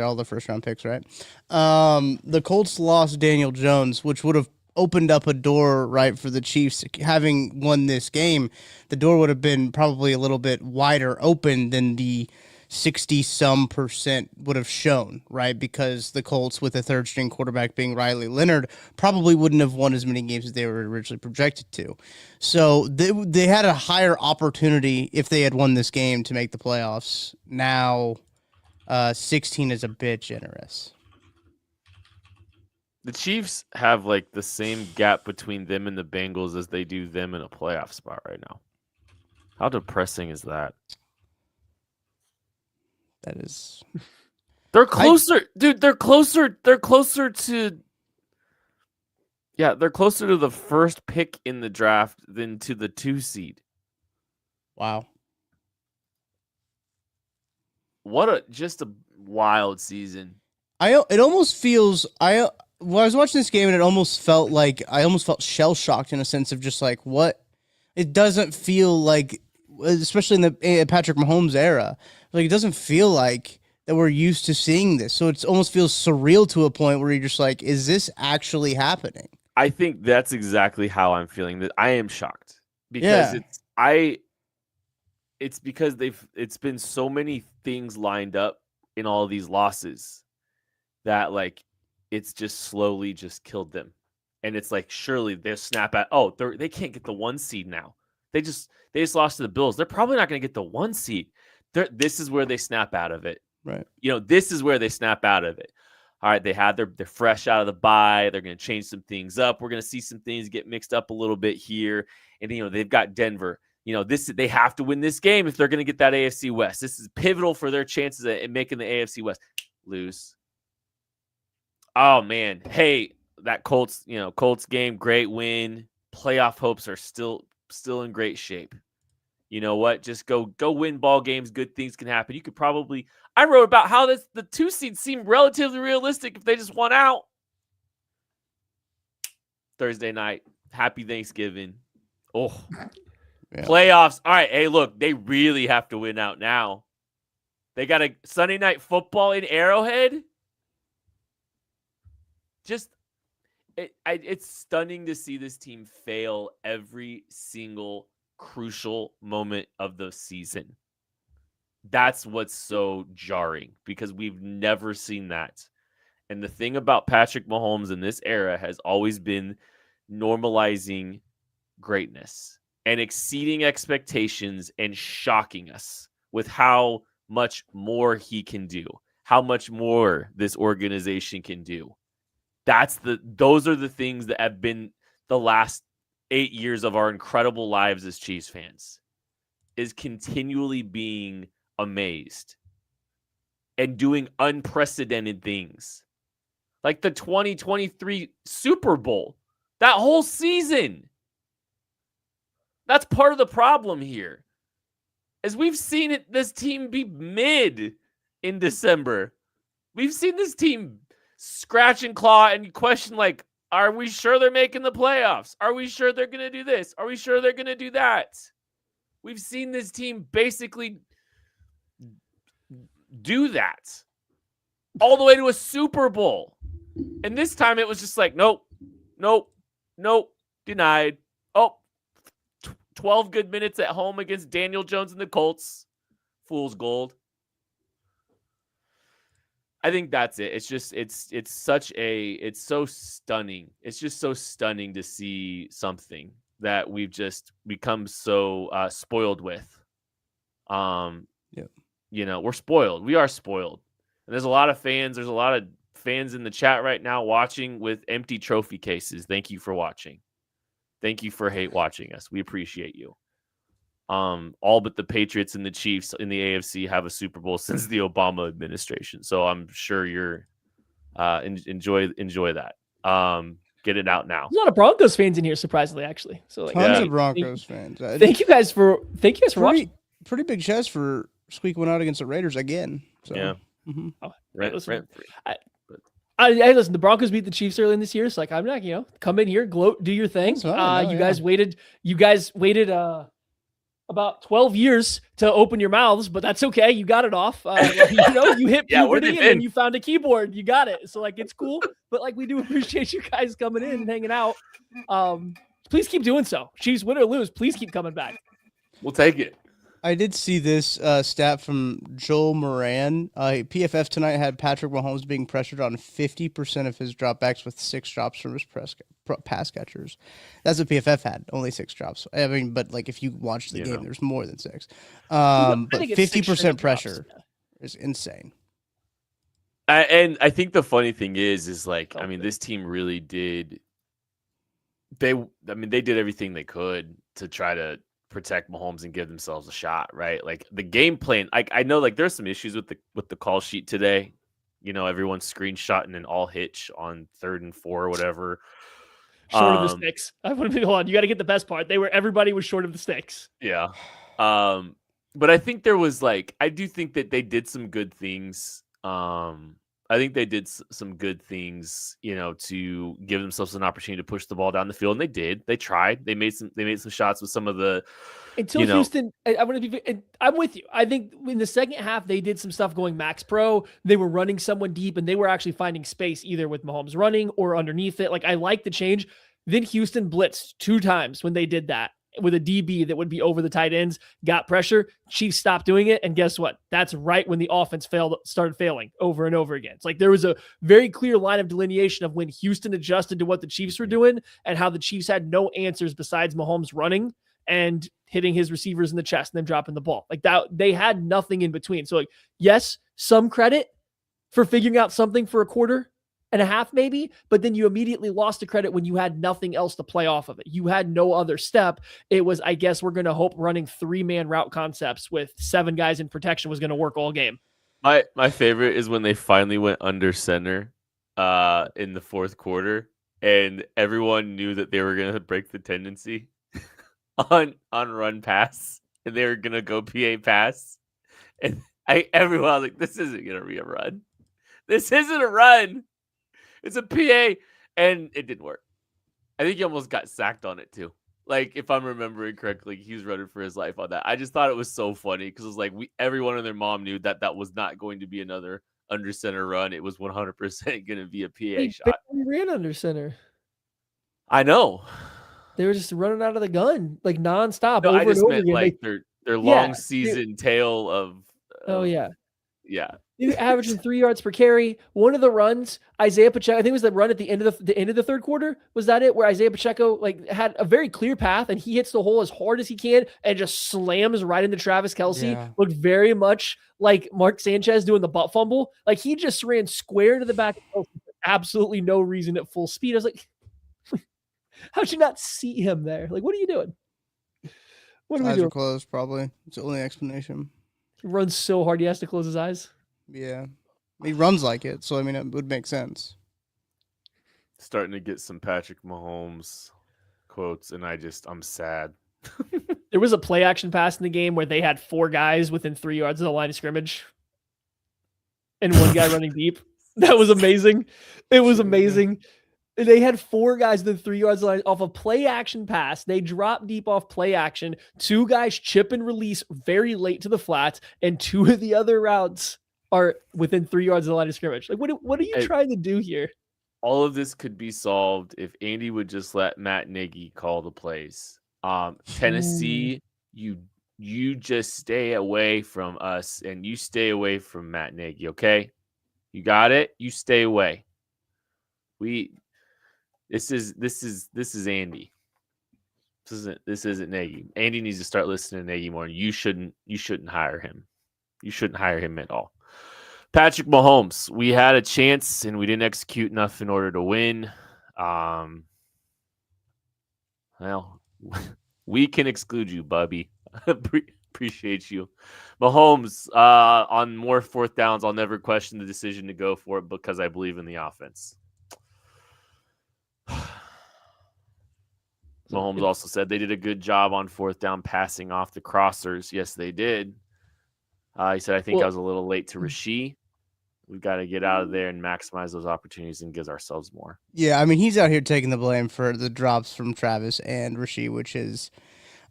all their first round picks, right? The Colts lost Daniel Jones, which would have opened up a door, right, for the Chiefs. Having won this game, the door would have been probably a little bit wider open than the 60-some% would have shown, right? Because the Colts, with a third-string quarterback being Riley Leonard, probably wouldn't have won as many games as they were originally projected to. So they had a higher opportunity if they had won this game to make the playoffs. Now, 16 is a bit generous. The Chiefs have like the same gap between them and the Bengals as they do them in a playoff spot right now. How depressing is that? That is. They're closer, dude. They're closer. They're closer to. Yeah, they're closer to the first pick in the draft than to the 2 seed. Wow. What a wild season. It almost feels when I was watching this game, and it almost felt like I almost felt shell shocked in a sense of just like what it doesn't feel like, especially in the Patrick Mahomes era. Like, it doesn't feel like that we're used to seeing this. So it almost feels surreal to a point where you're just like, is this actually happening? I think that's exactly how I'm feeling. That I am shocked because it's because it's been so many things lined up in all of these losses that like it's just slowly just killed them. And it's like, surely they'll snap at, they can't get the 1 seed now. They just lost to the Bills. They're probably not going to get the 1 seed. This is where they snap out of it. Right. This is where they snap out of it. All right, they're fresh out of the bye. They're going to change some things up. We're going to see some things get mixed up a little bit here. And they've got Denver. They have to win this game if they're going to get that AFC West. This is pivotal for their chances at making the AFC West. Lose. Oh man. Hey, that Colts game, great win. Playoff hopes are still in great shape. You know what? Just go win ball games. Good things can happen. You could probably. I wrote about how the 2 seeds seem relatively realistic if they just won out. Thursday night. Happy Thanksgiving. Oh, yeah. Playoffs. All right. Hey, look, they really have to win out now. They got a Sunday night football in Arrowhead. It's stunning to see this team fail every single crucial moment of the season. That's what's so jarring because we've never seen that. And the thing about Patrick Mahomes in this era has always been normalizing greatness and exceeding expectations and shocking us with how much more he can do, how much more this organization can do. Those are the things that have been the last 8 years of our incredible lives as Chiefs fans, is continually being amazed and doing unprecedented things. Like the 2023 Super Bowl, that whole season. That's part of the problem here. As we've seen this team be mid in December. We've seen this team scratch and claw and question, like, are we sure they're making the playoffs? Are we sure they're going to do this? Are we sure they're going to do that? We've seen this team basically do that all the way to a Super Bowl. And this time it was just like, nope, denied. 12 good minutes at home against Daniel Jones and the Colts. Fool's gold. I think that's it. It's just, it's so stunning. It's just so stunning to see something that we've just become so spoiled with. We're spoiled. We are spoiled. And there's a lot of fans. There's a lot of fans in the chat right now watching with empty trophy cases. Thank you for watching. Thank you for hate watching us. We appreciate you. All but the Patriots and the Chiefs in the AFC have a Super Bowl since the Obama administration. So I'm sure you're enjoy that. Get it out now. There's a lot of Broncos fans in here, surprisingly, actually. So like, Tons Yeah. of Broncos fans. thank you guys for watching. Pretty big chest for squeak one out against the Raiders again. So, Yeah. mhm. Listen, I listen. The Broncos beat the Chiefs early in this year, so like I'm not, come in here, gloat, do your thing. That's fine, You guys waited about 12 years to open your mouths, but that's okay. You got it off. You hit puberty and then you found a keyboard. You got it. So like it's cool, but like we do appreciate you guys coming in and hanging out. Please keep doing so. Chiefs win or lose, please keep coming back. We'll take it. I did see this stat from Joel Moran. PFF tonight had Patrick Mahomes being pressured on 50% of his dropbacks with 6 drops from his pass catchers. That's what PFF had, only 6 drops. I mean, but like if you watch the game, there's more than 6. But 50% pressure is insane. And I think the funny thing is like, I mean, this team really did. They did everything they could to try to protect Mahomes and give themselves a shot, right? Like the game plan. I know like there's some issues with the call sheet today. Everyone's screenshotting an all hitch on 3rd and 4 or whatever. Short of the sticks. I want to be on. You got to get the best part. Everybody was short of the sticks. Yeah. But I think there was I do think that they did some good things. I think they did some good things, to give themselves an opportunity to push the ball down the field, and they did. They tried. They made some shots with some of the. Until Houston, I'm with you. I think in the second half they did some stuff going max pro. They were running someone deep, and they were actually finding space either with Mahomes running or underneath it. Like I like the change. Then Houston blitzed 2 times when they did that with a DB that would be over the tight ends, got pressure. Chiefs stopped doing it. And guess what? That's right when the offense started failing over and over again. It's like there was a very clear line of delineation of when Houston adjusted to what the Chiefs were doing and how the Chiefs had no answers besides Mahomes running and hitting his receivers in the chest and then dropping the ball. Like that, they had nothing in between. So like, yes, some credit for figuring out something for a quarter and a half maybe, but then you immediately lost the credit when you had nothing else to play off of it. You had no other step. It was, I guess we're going to hope running 3-man route concepts with 7 guys in protection was going to work all game. My favorite is when they finally went under center in the 4th quarter, and everyone knew that they were going to break the tendency on run pass, and they were going to go PA pass. And everyone was like, this isn't going to be a run. This isn't a run. It's a PA, and it didn't work. I think he almost got sacked on it too. Like if I'm remembering correctly, he was running for his life on that. I just thought it was so funny because it was like everyone and their mom knew that was not going to be another under center run. It was 100% going to be a PA shot. They ran under center. I know. They were just running out of the gun like nonstop. No, over I just and over meant again. like their long season tale of. Oh yeah. Yeah. Averaging 3 yards per carry. One of the runs, Isaiah Pacheco, I think it was the run at the end of the end of the 3rd quarter. Was that it? Where Isaiah Pacheco had a very clear path and he hits the hole as hard as he can and just slams right into Travis Kelce. Yeah. Looked very much like Mark Sanchez doing the butt fumble. Like he just ran square into the back of Kelce for absolutely no reason at full speed. I was like, how'd you not see him there? Like, what are you doing? What are we Eyes doing? are closed, probably. It's the only explanation. He runs so hard he has to close his eyes. Yeah. He runs like it, so I mean it would make sense. Starting to get some Patrick Mahomes quotes, and I'm sad. There was a play action pass in the game where they had 4 guys within 3 yards of the line of scrimmage and 1 guy running deep. That was amazing. It was amazing. They had 4 guys within 3 yards of the line off a play action pass. They dropped deep off play action. 2 guys chip and release very late to the flats, and 2 of the other routes are within 3 yards of the line of scrimmage. Like, what are you trying to do here? All of this could be solved if Andy would just let Matt Nagy call the plays. Tennessee, you just stay away from us and you stay away from Matt Nagy, okay? You got it? You stay away. This is Andy. This isn't Nagy. Andy needs to start listening to Nagy more. You shouldn't hire him. You shouldn't hire him at all. Patrick Mahomes, we had a chance and we didn't execute enough in order to win. Well, we can exclude you, Bubby. Appreciate you. Mahomes, on more fourth downs, I'll never question the decision to go for it because I believe in the offense. Mahomes also said they did a good job on fourth down passing off the crossers. Yes, they did. He said, I think I was a little late to Rasheed. We've got to get out of there and maximize those opportunities and give ourselves more. Yeah, I mean, he's out here taking the blame for the drops from Travis and Rasheed, which is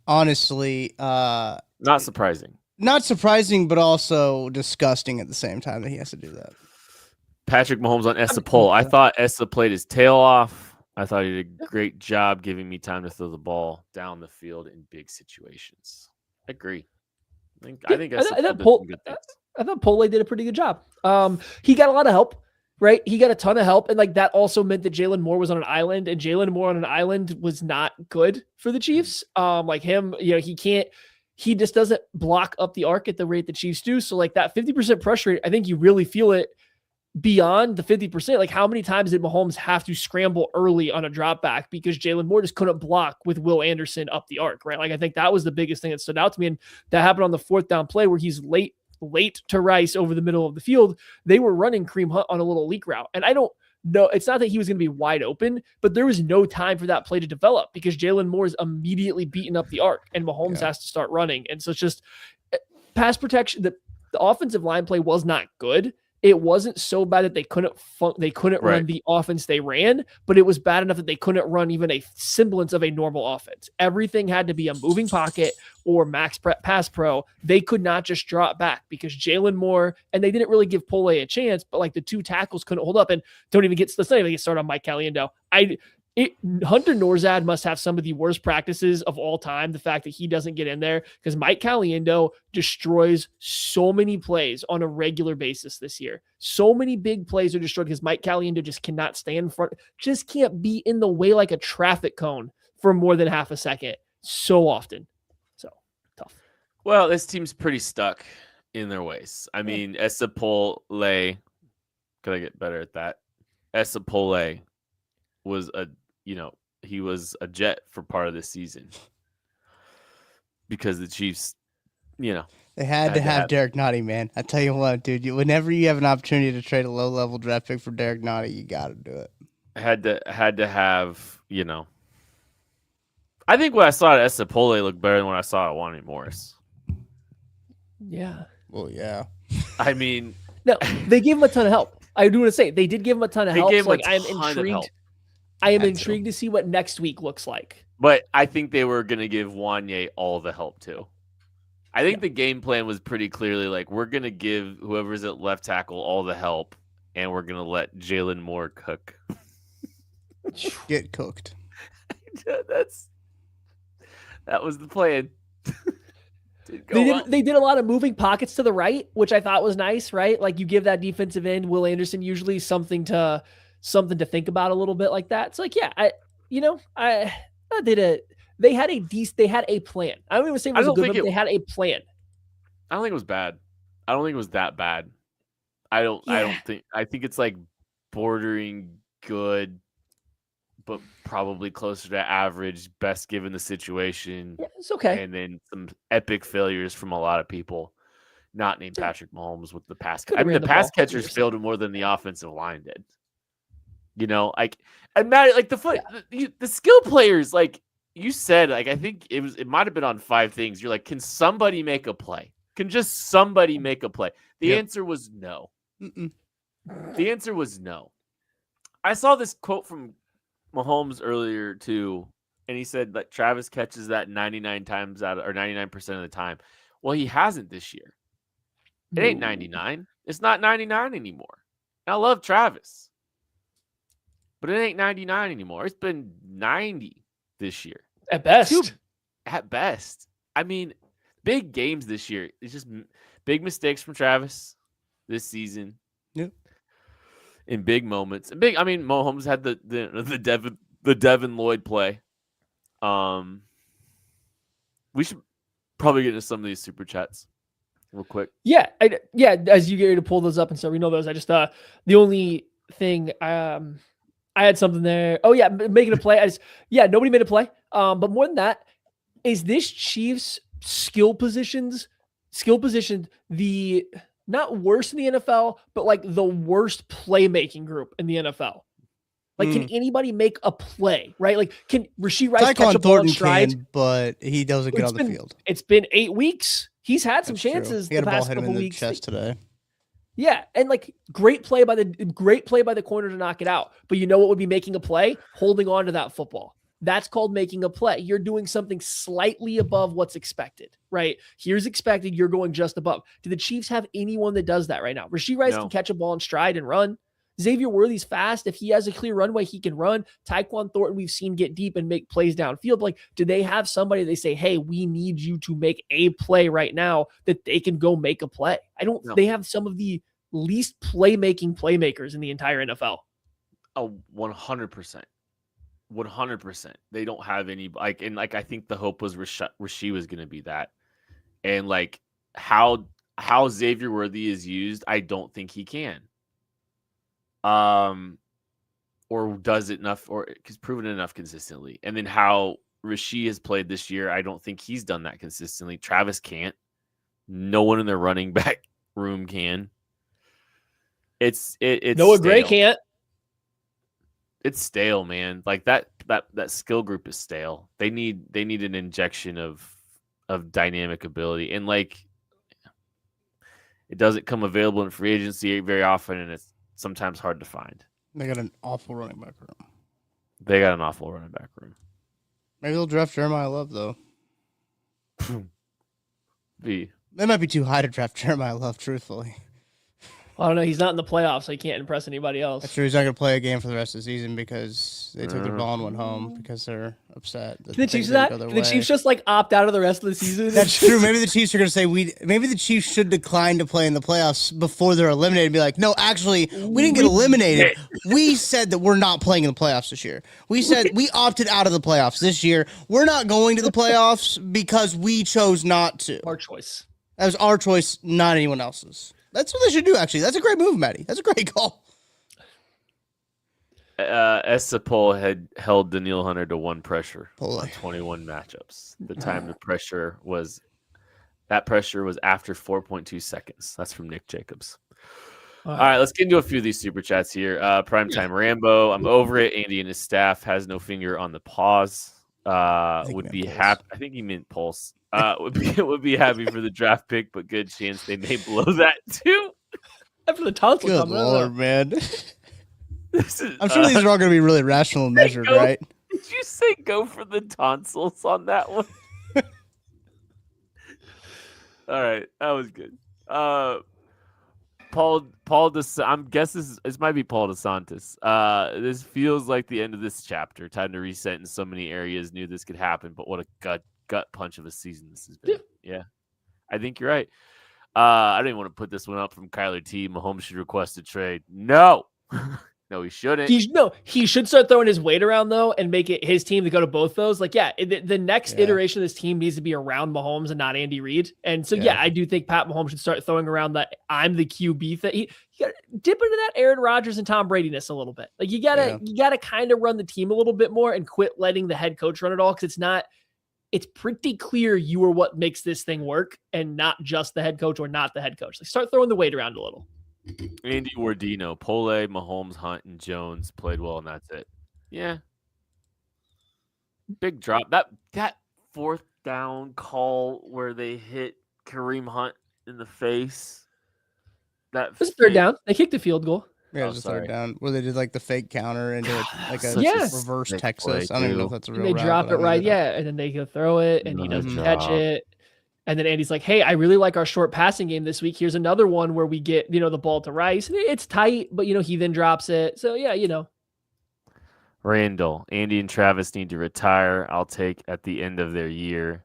honestly not surprising. Not surprising, but also disgusting at the same time that he has to do that. Patrick Mahomes on Essa Pole. I thought Essa played his tail off. I thought he did a great job giving me time to throw the ball down the field in big situations. I agree. I think Essa did some good things. I thought Pole did a pretty good job. He got a lot of help, right? He got a ton of help. And like that also meant that Jalen Moore was on an island, and Jalen Moore on an island was not good for the Chiefs. Like him, he just doesn't block up the arc at the rate the Chiefs do. So like that 50% pressure rate, I think you really feel it beyond the 50%. Like how many times did Mahomes have to scramble early on a drop back because Jalen Moore just couldn't block with Will Anderson up the arc, right? Like I think that was the biggest thing that stood out to me. And that happened on the fourth down play where he's late to Rice over the middle of the field. They were running Kareem Hunt on a little leak route. And I don't know, it's not that he was going to be wide open, but there was no time for that play to develop because Jalen Moore is immediately beating up the arc and Mahomes has to start running. And so it's just pass protection. The offensive line play was not good. It wasn't so bad that they couldn't run the offense they ran, but it was bad enough that they couldn't run even a semblance of a normal offense. Everything had to be a moving pocket or max pass pro. They could not just drop back because Jalen Moore, and they didn't really give Pole a chance, but like the two tackles couldn't hold up. And don't even get started on Mike Caliendo. Hunter Norzad must have some of the worst practices of all time. The fact that he doesn't get in there because Mike Caliendo destroys so many plays on a regular basis this year. So many big plays are destroyed because Mike Caliendo just cannot stay in front, just can't be in the way like a traffic cone for more than half a second so often. So tough. Well, this team's pretty stuck in their ways. I mean, Essa Pole, could I get better at that? Essa Pole was he was a Jet for part of this season because the Chiefs, they had to have Derek Notty, man. I tell you what, dude, whenever you have an opportunity to trade a low-level draft pick for Derek Notty, you got to do it. Had to have, I think what I saw at Essa Pole looked better than what I saw at Wani Morris. Yeah. Well, yeah. I mean, no, they gave him a ton of help. I do want to say they did give him a ton of help. So, I'm intrigued. I am intrigued to see what next week looks like. But I think they were going to give Wanye all the help too. I think the game plan was pretty clearly like, we're going to give whoever's at left tackle all the help, and we're going to let Jalen Moore cook. Get cooked. That was the plan. They did a lot of moving pockets to the right, which I thought was nice, right? Like you give that defensive end, Will Anderson, usually something to think about a little bit like that. It's like, they had a plan. I don't even say it was a good one, they had a plan. I don't think it was bad. I don't think it was that bad. I think it's like bordering good, but probably closer to average, best given the situation. Yeah, it's okay. And then some epic failures from a lot of people, not named Patrick Mahomes with the pass. I mean, the pass catchers failed more than the offensive line did. Like I'm mad like the skill players, like you said, like I think it might have been on 5 things. You're like, can somebody make a play? Can just somebody make a play? The answer was no. The answer was no. I saw this quote from Mahomes earlier too, and he said that Travis catches that 99% of the time. Well, he hasn't this year. It ain't 99. It's not 99 anymore. And I love Travis. But it ain't 99 anymore. It's been 90 this year. At best. At best. I mean, big games this year. It's just big mistakes from Travis this season. Yep. In big moments. Mahomes had the Devin Lloyd play. We should probably get into some of these super chats real quick. Yeah. As you get ready to pull those up and so we know those. I just the only thing I had something there. Oh yeah, making a play. Nobody made a play. But more than that, is this Chiefs skill position the not worst in the NFL, but like the worst playmaking group in the NFL? Like, can anybody make a play, right? Like, can Rashee Rice catch a ball in stride? But he doesn't get on the field. It's been 8 weeks. He's had some That's chances true. He had the a ball past hit him couple in the weeks. chest today. Yeah, and like great play by the corner to knock it out. But you know what would be making a play? Holding on to that football. That's called making a play. You're doing something slightly above what's expected, right? Here's expected. You're going just above. Do the Chiefs have anyone that does that right now? Rashee Rice can catch a ball in stride and run. Xavier Worthy's fast. If he has a clear runway, he can run. Tyquan Thornton, we've seen get deep and make plays downfield. Like, do they have somebody they say, hey, we need you to make a play right now that they can go make a play? They have some of the least playmakers in the entire NFL. Oh, 100%. 100%. They don't have any, I think the hope was Rashee was going to be that. And like how Xavier Worthy is used, I don't think he can. Or does it enough, or he's proven it enough consistently. And then how Rashee has played this year, I don't think he's done that consistently. Travis can't. No one in their running back room can. It's Noah stale. Gray can't. It's stale, man. Like that skill group is stale. They need an injection of dynamic ability, and like it doesn't come available in free agency very often, and it's sometimes hard to find. They got an awful running back room. Maybe they'll draft Jeremiah Love though. They might be too high to draft Jeremiah Love, truthfully. I don't know. He's not in the playoffs, so he can't impress anybody else. That's true. He's not going to play a game for the rest of the season because they took their ball and went home because they're upset. Can the Chiefs do that? Can the Chiefs just like opt out of the rest of the season? That's true. Maybe the Chiefs are going to say maybe the Chiefs should decline to play in the playoffs before they're eliminated and be like, no, actually, we didn't get eliminated. We said that we're not playing in the playoffs this year. We said we opted out of the playoffs this year. We're not going to the playoffs because we chose not to. Our choice. That was our choice, not anyone else's. That's what they should do, actually. That's a great move, Maddie. That's a great call. Estepol had held Daniil Hunter to one pressure on 21 matchups. The time the pressure was after 4.2 seconds. That's from Nick Jacobs. All right, let's get into a few of these super chats here. Primetime Rambo, I'm over it. Andy and his staff has no finger on the pause. Would be happy. I think he meant pulse. Would be happy for the draft pick, but good chance they may blow that too. After the tonsil Good coming Lord, man. I'm sure these are all going to be really rational and measured, right? Did you say go for the tonsils on that one? All right, that was good. I'm guessing this might be Paul DeSantis. This feels like the end of this chapter. Time to reset in so many areas. Knew this could happen, but what a gut punch of a season this has been. Yeah, I think you're right. I don't even want to put this one up from Kyler T. Mahomes should request a trade. No, no, he shouldn't. He should start throwing his weight around though, and make it his team to go to both those. Like, the next iteration of this team needs to be around Mahomes and not Andy Reid. And so, I do think Pat Mahomes should start throwing around that I'm the QB thing. You got to dip into that Aaron Rodgers and Tom Brady-ness a little bit. Like, you gotta kind of run the team a little bit more and quit letting the head coach run it all, because it's pretty clear you are what makes this thing work and not just the head coach or not the head coach. Like, start throwing the weight around a little. Andy Wardino, Pole, Mahomes, Hunt, and Jones played well, and that's it. Yeah. Big drop. That fourth down call where they hit Kareem Hunt in the face. That was third down. They kicked the field goal. Yeah, it was a third down where they did like the fake counter into like a reverse Texas. Play, I don't even know if that's a real route. They drop it right, and then they go throw it, and he doesn't catch it. And then Andy's like, hey, I really like our short passing game this week. Here's another one where we get, the ball to Rice. It's tight, but, he then drops it. So, yeah, Randall, Andy and Travis need to retire. I'll take at the end of their year.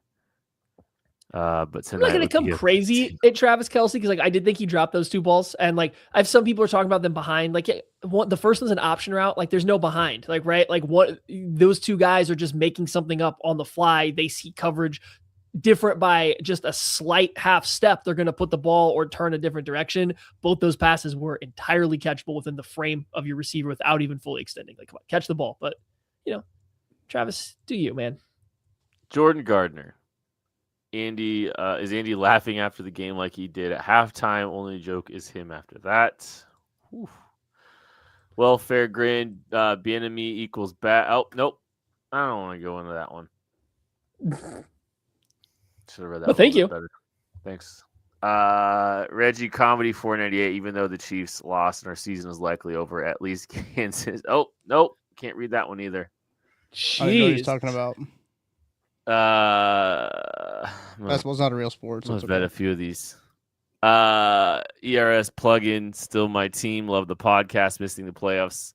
But tonight I'm not going to come crazy at Travis Kelce, because, like, I did think he dropped those two balls. And, like, I have some people are talking about them behind. Like, the first one's an option route. Like, there's no behind. Like, right? Like, those two guys are just making something up on the fly. They see coverage. different by just a slight half step, they're going to put the ball or turn a different direction. Both those passes were entirely catchable within the frame of your receiver without even fully extending. Like, come on, catch the ball. But, Travis, do you, man? Jordan Gardner. Andy, is Andy laughing after the game like he did at halftime? Only joke is him after that. Whew. Welfare grin, Bienemy equals bad. Oh, nope. I don't want to go into that one. Should have read that. But thank you. Better. Thanks. Reggie Comedy 498. Even though the Chiefs lost and our season is likely over, at least Kansas. Oh, nope. Can't read that one either. Jeez. I don't know what he's talking about. Basketball's not a real sport. So I've bet a few of these. ERS plugin, still my team. Love the podcast. Missing the playoffs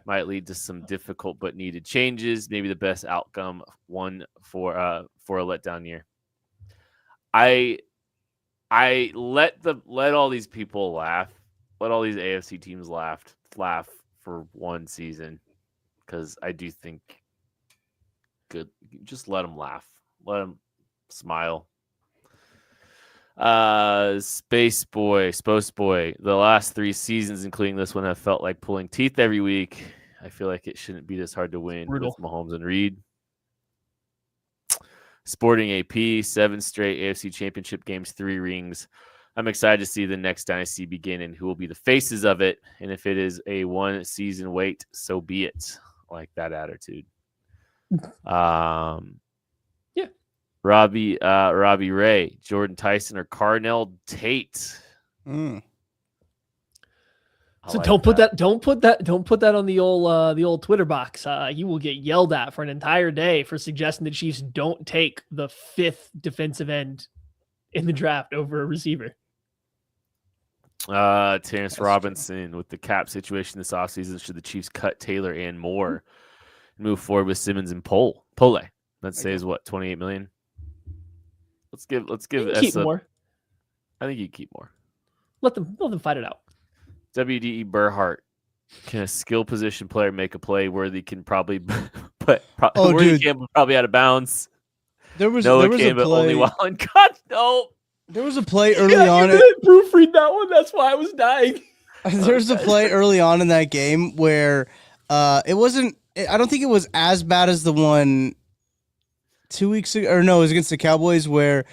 might lead to some difficult but needed changes. Maybe the best outcome one for a letdown year. I let all these people laugh. Let all these AFC teams laugh for one season, because I do think good. Just let them laugh. Let them smile. Space Boy. The last 3 seasons, including this one, have felt like pulling teeth every week. I feel like it shouldn't be this hard to win with Mahomes and Reed. Sporting AP, 7 straight AFC Championship games, 3 rings. I'm excited to see the next dynasty begin and who will be the faces of it. And if it is a 1-season wait, so be it. I like that attitude. Yeah. Robbie Ray, Jordan Tyson, or Carnell Tate. So don't put that on the old Twitter box. You will get yelled at for an entire day for suggesting the Chiefs don't take the 5th defensive end in the draft over a receiver. Terrence Robinson, with the cap situation this offseason, should the Chiefs cut Taylor and Moore and move forward with Simmons and Pole? Let's say is what, $28 million. Let's give keep more. I think you keep more. Let them fight it out. WDE Burhart. Can a skill position player make a play? Worthy can probably Worthy can probably out of bounds. There was a play. Only while in cut. No. There was a play early on. You didn't proofread that one. That's why I was dying. There's a play early on in that game where it wasn't. I don't think it was as bad as the one 2 weeks ago. Or no, it was against the Cowboys where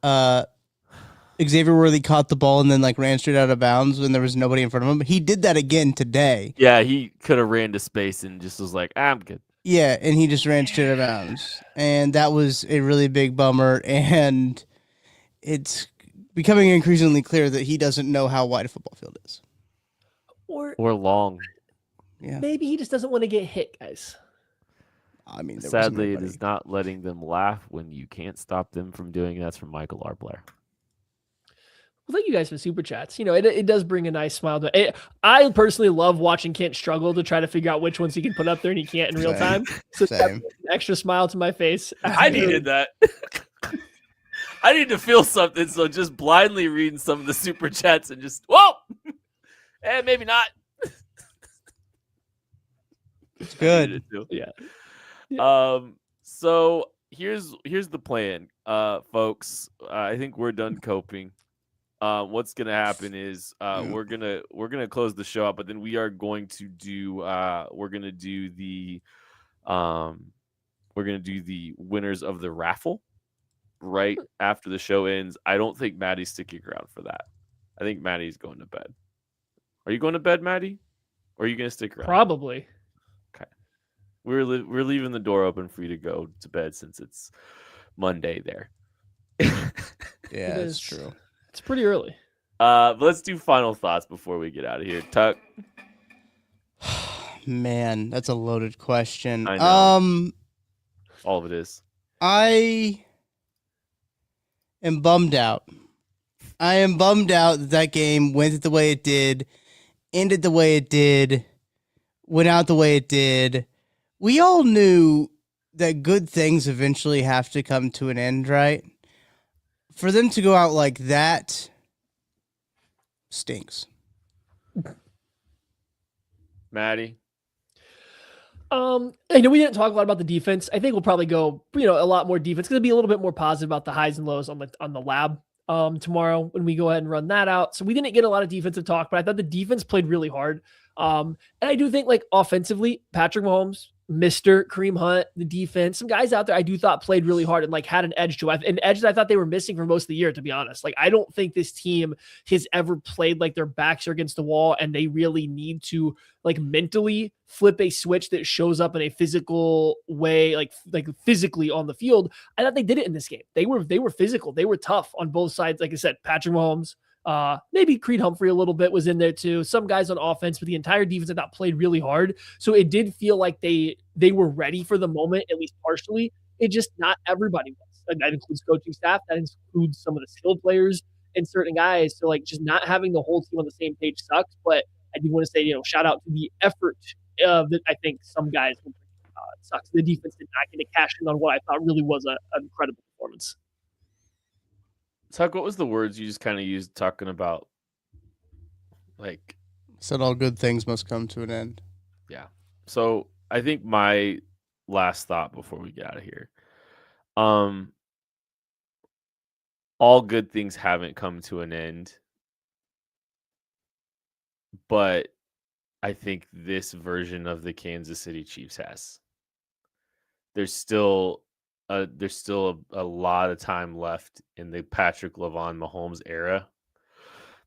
Xavier Worthy caught the ball and then ran straight out of bounds when there was nobody in front of him. He did that again today. Yeah, he could have ran to space and just was like, I'm good. Yeah, and he just ran straight out of bounds. And that was a really big bummer. And it's becoming increasingly clear that he doesn't know how wide a football field is. Or long. Yeah. Maybe he just doesn't want to get hit, guys. I mean, sadly, it is not letting them laugh when you can't stop them from doing. That's from Michael R. Blair. Well, thank you guys for super chats. It does bring a nice smile to it. I personally love watching Kent struggle to try to figure out which ones he can put up there and he can't in real time. So that's an extra smile to my face. I needed that. I need to feel something, so just blindly reading some of the super chats and just, whoa! And maybe not. It's good. Yeah. So here's the plan, folks. I think we're done coping. What's gonna happen is we're gonna close the show up, but then we are going to do the winners of the raffle right after the show ends. I don't think Maddie's sticking around for that. I think Maddie's going to bed. Are you going to bed, Maddie? Or are you gonna stick around? Probably. Okay. We're leaving the door open for you to go to bed since it's Monday there. Yeah, that's true. It's pretty early. But let's do final thoughts before we get out of here. Tuck. Man, that's a loaded question. I know. All of it is. I am bummed out. I am bummed out that game went the way it did, ended the way it did, went out the way it did. We all knew that good things eventually have to come to an end, right? For them to go out like that stinks. Maddie? I know we didn't talk a lot about the defense. I think we'll probably go, a lot more defense. Gonna be a little bit more positive about the highs and lows on the lab tomorrow when we go ahead and run that out. So we didn't get a lot of defensive talk, but I thought the defense played really hard. And I do think like offensively, Patrick Mahomes, Mr. Kareem Hunt, the defense, some guys out there I do thought played really hard and like had an edge to it. An edge that I thought they were missing for most of the year, to be honest. Like I don't think this team has ever played like their backs are against the wall and they really need to like mentally flip a switch that shows up in a physical way, like physically on the field. I thought they did it in this game. They were physical. They were tough on both sides. Like I said, Patrick Mahomes, maybe Creed Humphrey a little bit was in there too. Some guys on offense, but the entire defense I thought played really hard. So it did feel like they were ready for the moment, at least partially. It just not everybody was. And that includes coaching staff. That includes some of the skilled players and certain guys. So like just not having the whole team on the same page sucks. But I do want to say, shout out to the effort that I think some guys will bring. It sucks. The defense did not get to cash in on what I thought really was an incredible performance. Tuck, what was the words you just kind of used talking about? Like, said all good things must come to an end. Yeah. So I think my last thought before we get out of here, all good things haven't come to an end, but I think this version of the Kansas City Chiefs has. There's still a lot of time left in the Patrick LaVon Mahomes era,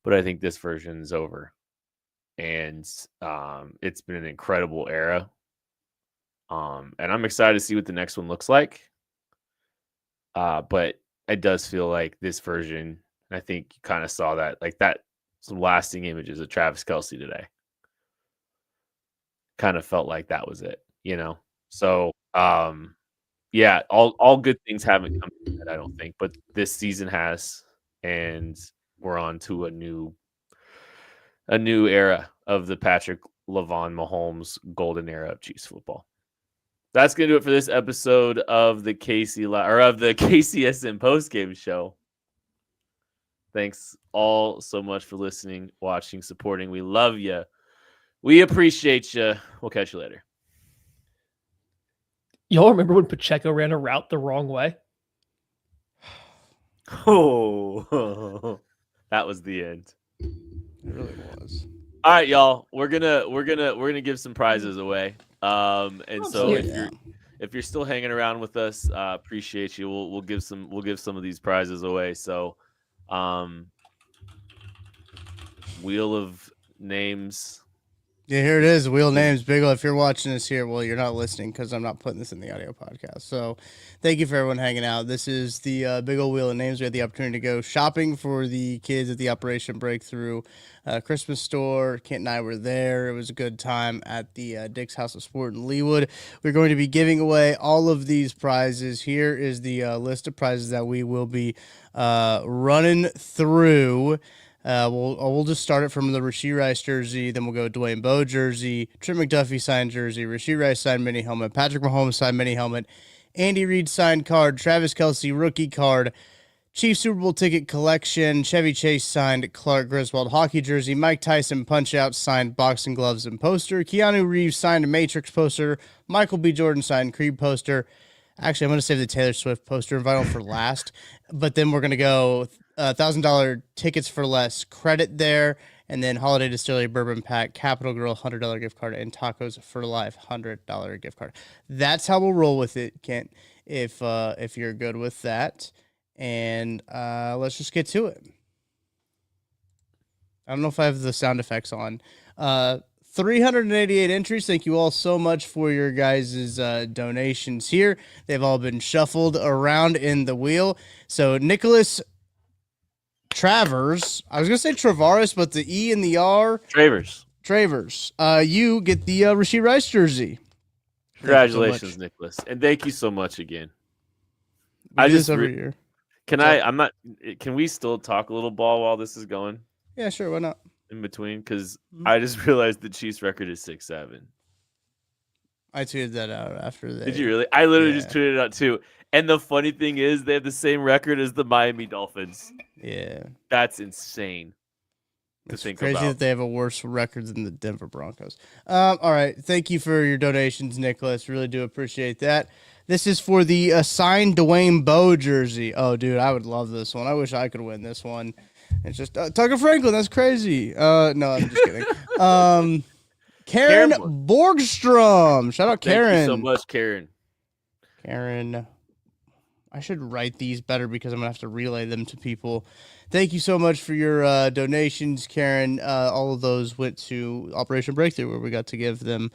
but I think this version is over, and it's been an incredible era. And I'm excited to see what the next one looks like. But it does feel like this version, and I think you kind of saw that, like that, some lasting images of Travis Kelce today. Kind of felt like that was it, So, yeah, all good things haven't come to that, I don't think, but this season has, and we're on to a new era of the Patrick LaVon Mahomes golden era of Chiefs football. That's going to do it for this episode of the KCSN postgame show. Thanks all so much for listening, watching, supporting. We love you. We appreciate you. We'll catch you later. Y'all remember when Pacheco ran a route the wrong way? Oh, that was the end. It really was. All right, y'all. We're gonna give some prizes away. And so if you're still hanging around with us, appreciate you. We'll give some of these prizes away. So, Wheel of Names. Yeah, here it is. Wheel of Names. Big O, if you're watching this here, well, you're not listening because I'm not putting this in the audio podcast. So thank you for everyone hanging out. This is the Big O Wheel of Names. We had the opportunity to go shopping for the kids at the Operation Breakthrough Christmas store. Kent and I were there. It was a good time at the Dick's House of Sport in Leawood. We're going to be giving away all of these prizes. Here is the list of prizes that we will be running through. We'll just start it from the Rashee Rice jersey, then we'll go Dwayne Bowe jersey, Trent McDuffie signed jersey, Rashee Rice signed mini helmet, Patrick Mahomes signed mini helmet, Andy Reid signed card, Travis Kelce rookie card, Chiefs Super Bowl ticket collection, Chevy Chase signed Clark Griswold hockey jersey, Mike Tyson punch-out signed boxing gloves and poster, Keanu Reeves signed a Matrix poster, Michael B. Jordan signed Creed poster. Actually, I'm going to save the Taylor Swift poster and vinyl for last, but then we're going to go $1,000 tickets for less credit there, and then Holiday Distillery Bourbon Pack, Capital Grill $100 gift card, and Tacos for Life $100 gift card. That's how we'll roll with it, Kent, if you're good with that. And let's just get to it. I don't know if I have the sound effects on. 388 entries. Thank you all so much for your guys' donations here. They've all been shuffled around in the wheel. So Nicholas Travers, I was going to say Travaris, but the E and the R. Travers. You get the Rashee Rice jersey. Congratulations, so Nicholas. And thank you so much again. I just every year. Can we still talk a little ball while this is going? Yeah, sure. Why not? In between, because I just realized the Chiefs record is 6-7. I tweeted that out after that. Did you really? I literally just tweeted it out too. And the funny thing is, they have the same record as the Miami Dolphins. Yeah, that's insane. to think crazy about. that they have a worse record than the Denver Broncos. All right. Thank you for your donations, Nicholas. Really do appreciate that. This is for the signed Dwayne Bowe jersey. Oh, dude, I would love this one. I wish I could win this one. It's just Tucker Franklin. That's crazy. No, I'm just kidding. Karen Borgstrom. Shout out Karen. Thank you so much, Karen. Karen. I should write these better because I'm going to have to relay them to people. Thank you so much for your donations, Karen. All of those went to Operation Breakthrough, where we got to give them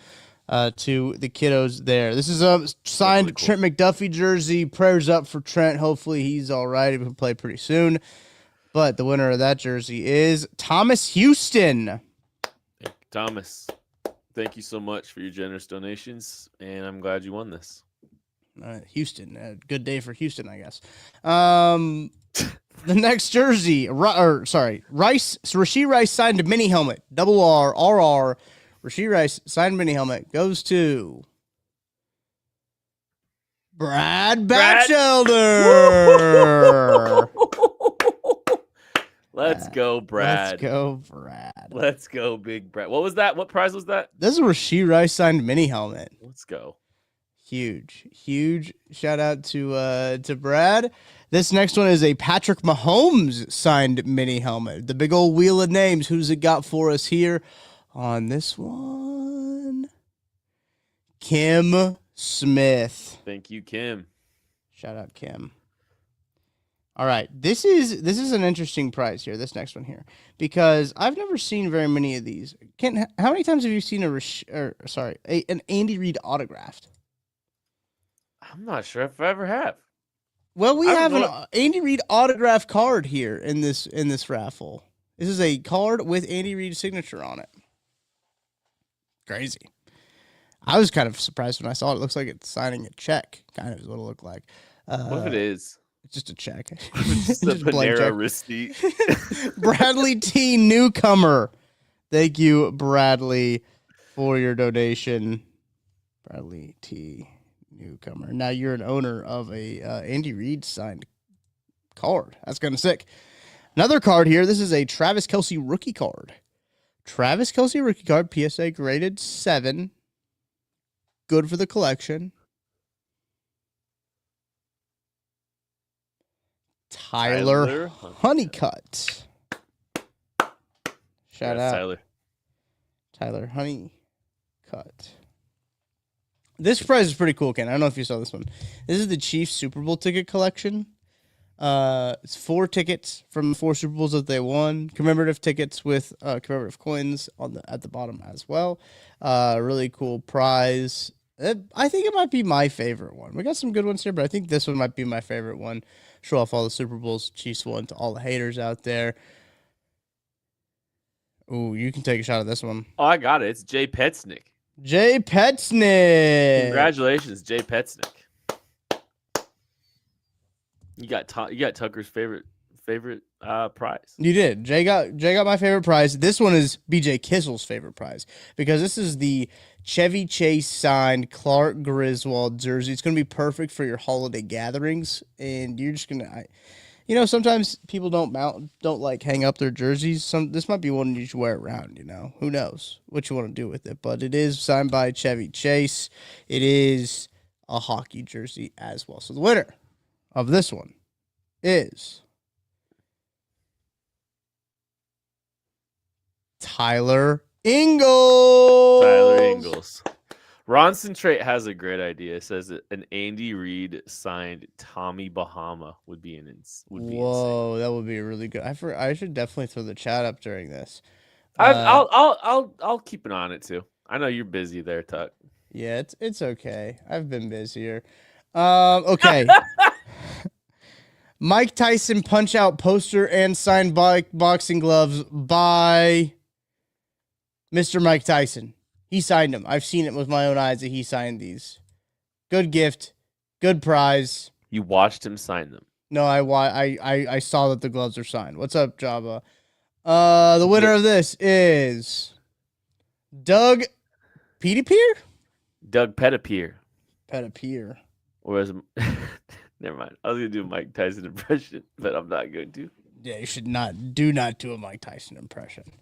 to the kiddos there. This is a signed really cool. Trent McDuffie jersey. Prayers up for Trent. Hopefully he's all right. He will play pretty soon. But the winner of that jersey is Thomas Houston. Thomas, thank you so much for your generous donations, and I'm glad you won this. Houston, a good day for Houston, I guess. The next jersey, Rashee Rice signed mini helmet, RR. Rashee Rice signed mini helmet goes to Brad Batchelder. Let's go, Brad. Let's go, Brad. Let's go, big Brad. What was that? What prize was that? This is a Rashee Rice signed mini helmet. Let's go. Huge shout out to Brad. This next one is a Patrick Mahomes signed mini helmet. The big old wheel of names. Who's it got for us here on this one? Kim Smith. Thank you, Kim. Shout out Kim. All right, this is an interesting prize here. This next one here, because I've never seen very many of these. Ken, how many times have you seen an Andy Reid autographed? I'm not sure if I ever have. Well, we have an Andy Reid autograph card here in this raffle. This is a card with Andy Reid's signature on it. Crazy. I was kind of surprised when I saw it. It looks like it's signing a check. Kind of is what it looked like. What if it is? It's just a check. Just a blank check. Panera receipt. Bradley T. Newcomer. Thank you, Bradley, for your donation. Bradley T. Newcomer. Now you're an owner of a Andy Reid signed card. That's kind of sick. Another card here. This is a Travis Kelce rookie card. Travis Kelce rookie card, PSA graded 7. Good for the collection. Tyler Honeycutt. Shout out. Tyler Honeycutt. This prize is pretty cool, Ken. I don't know if you saw this one. This is the Chiefs Super Bowl ticket collection. It's 4 tickets from the 4 Super Bowls that they won. Commemorative tickets with commemorative coins at the bottom as well. Really cool prize. I think it might be my favorite one. We got some good ones here, but I think this one might be my favorite one. Show off all the Super Bowls Chiefs won to all the haters out there. Ooh, you can take a shot at this one. Oh, I got it. It's Jay Petznick. Jay Petznick. Congratulations, Jay Petznick. You got Tucker's favorite prize. You did. Jay got my favorite prize. This one is BJ Kissel's favorite prize because this is the Chevy Chase signed Clark Griswold jersey. It's going to be perfect for your holiday gatherings, and you're just gonna, sometimes people don't like hang up their jerseys. This might be one you should wear around. Who knows what you want to do with it, but it is signed by Chevy Chase. It is a hockey jersey as well. So the winner of this one is Tyler Ingalls. Ronson Trait has a great idea. It says that an Andy Reid signed Tommy Bahama would be Whoa, that would be really good. I should definitely throw the chat up during this. I'll keep an eye on it too. I know you're busy there, Tuck. Yeah, it's okay. I've been busier. Okay. Mike Tyson punch out poster and signed boxing gloves by Mr. Mike Tyson. He signed them. I've seen it with my own eyes that he signed these. Good gift. Good prize. You watched him sign them. No, I saw that the gloves are signed. What's up, Jabba? The winner of this is Doug Pettipier? Doug Pettipier. Pettipier. Or never mind. I was gonna do a Mike Tyson impression, but I'm not going to. Yeah, you should do not do a Mike Tyson impression.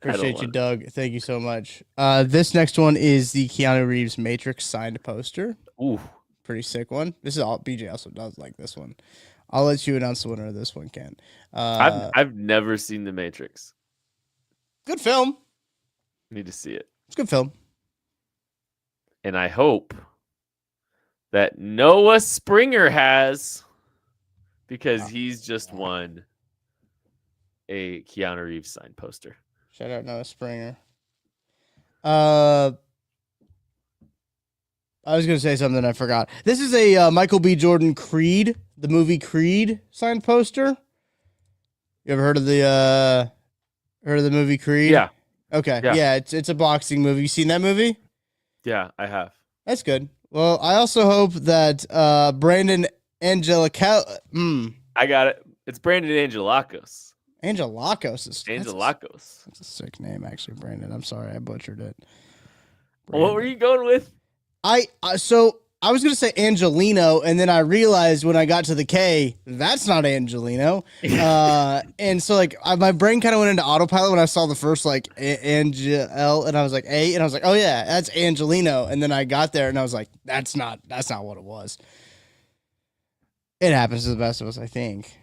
Appreciate you, Doug. Thank you so much. This next one is the Keanu Reeves Matrix signed poster. Ooh, Pretty sick one. This is all BJ also does like this one. I'll let you announce the winner of this one, Ken. I've never seen The Matrix. Good film. Need to see it. It's a good film. And I hope that Noah Springer has, because he's just won a Keanu Reeves signed poster. Shout out Noah Springer. I was going to say something I forgot. This is a Michael B. Jordan Creed, the movie Creed signed poster. You ever heard of the movie Creed? Yeah. Okay. Yeah, it's a boxing movie. You seen that movie? Yeah, I have. That's good. Well, I also hope that Brandon Angelica. I got it. It's Brandon Angelakos. Angelakos is Angelakos. That's a sick name, actually, Brandon. I'm sorry I butchered it. What were you going with? So I was gonna say Angelino, and then I realized when I got to the K, that's not Angelino. And so my brain kind of went into autopilot when I saw the first Angel, and I was like A, and I was like, oh yeah, that's Angelino. And then I got there, and I was like, that's not what it was. It happens to the best of us, I think.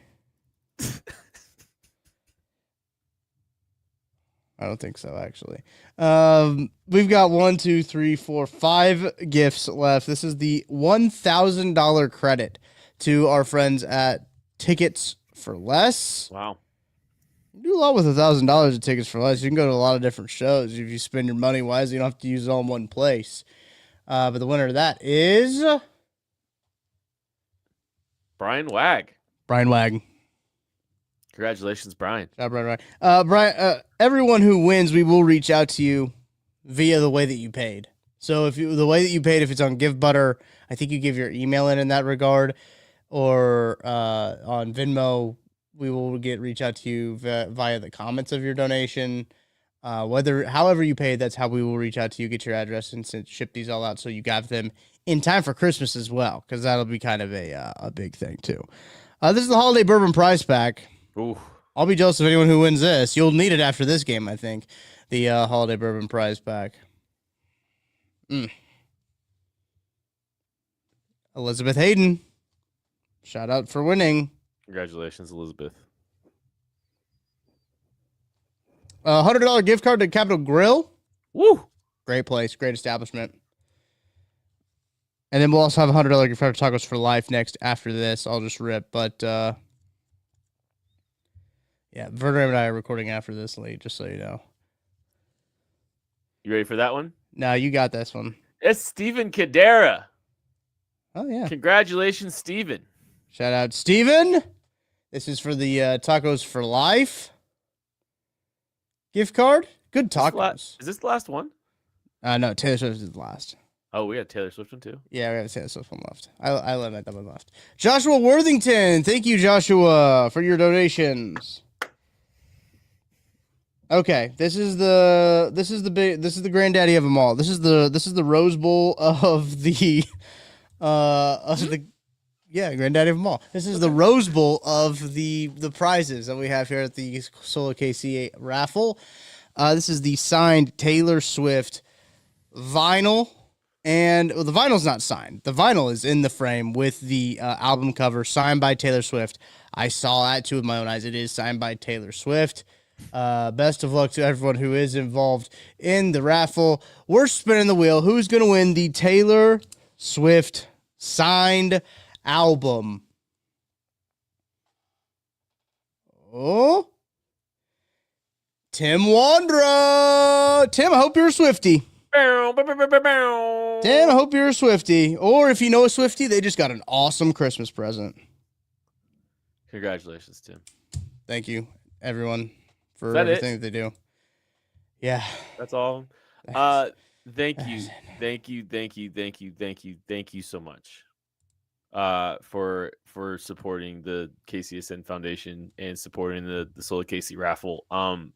I don't think so, actually. We've got 1, 2, 3, 4, 5 gifts left. This is the $1,000 credit to our friends at Tickets for Less. Wow. You do a lot with $1,000 at Tickets for Less. You can go to a lot of different shows. If you spend your money wisely, you don't have to use it all in one place. But the winner of that is Brian Wag. Brian Wag. Congratulations, Brian. Brian. Brian, everyone who wins, we will reach out to you via the way that you paid. So the way that you paid, if it's on Give Butter, I think you give your email in that regard, or on Venmo, we will reach out to you via the comments of your donation. However you paid, that's how we will reach out to you, get your address, and ship these all out so you got them in time for Christmas as well, because that'll be kind of a big thing too. This is the Holiday Bourbon Prize Pack. Ooh. I'll be jealous of anyone who wins this. You'll need it after this game, I think. The Holiday Bourbon Prize Pack. Elizabeth Hayden. Shout out for winning. Congratulations, Elizabeth. $100 gift card to Capitol Grill. Woo! Great place, great establishment. And then we'll also have a $100 gift card to Tacos for Life next after this. I'll just rip, but yeah, Verderam and I are recording after this late, just so you know. You ready for that one? No, you got this one. It's Steven Cadera. Oh, yeah. Congratulations, Steven. Shout out, Steven. This is for the Tacos for Life gift card. Good tacos. Is this the last one? No, Taylor Swift is the last. Oh, we had Taylor Swift one too? Yeah, we have a Taylor Swift one left. I let that one left. Joshua Worthington. Thank you, Joshua, for your donations. Okay, this is the granddaddy of them all. This is the Rose Bowl of the granddaddy of them all. This is the Rose Bowl of the prizes that we have here at the Solo KC raffle. This is the signed Taylor Swift vinyl, and the vinyl's not signed. The vinyl is in the frame with the album cover signed by Taylor Swift. I saw that too with my own eyes. It is signed by Taylor Swift. Best of luck to everyone who is involved in the raffle. We're spinning the wheel. Who's going to win the Taylor Swift signed album? Oh, Tim Wandra. Tim, I hope you're a Swiftie. Tim, I hope you're a Swiftie. Or if you know a Swiftie, they just got an awesome Christmas present. Congratulations, Tim. Thank you, everyone, for everything that they do. Yeah. That's all. Thank you so much for supporting the KCSN Foundation and supporting the Solo KC raffle. One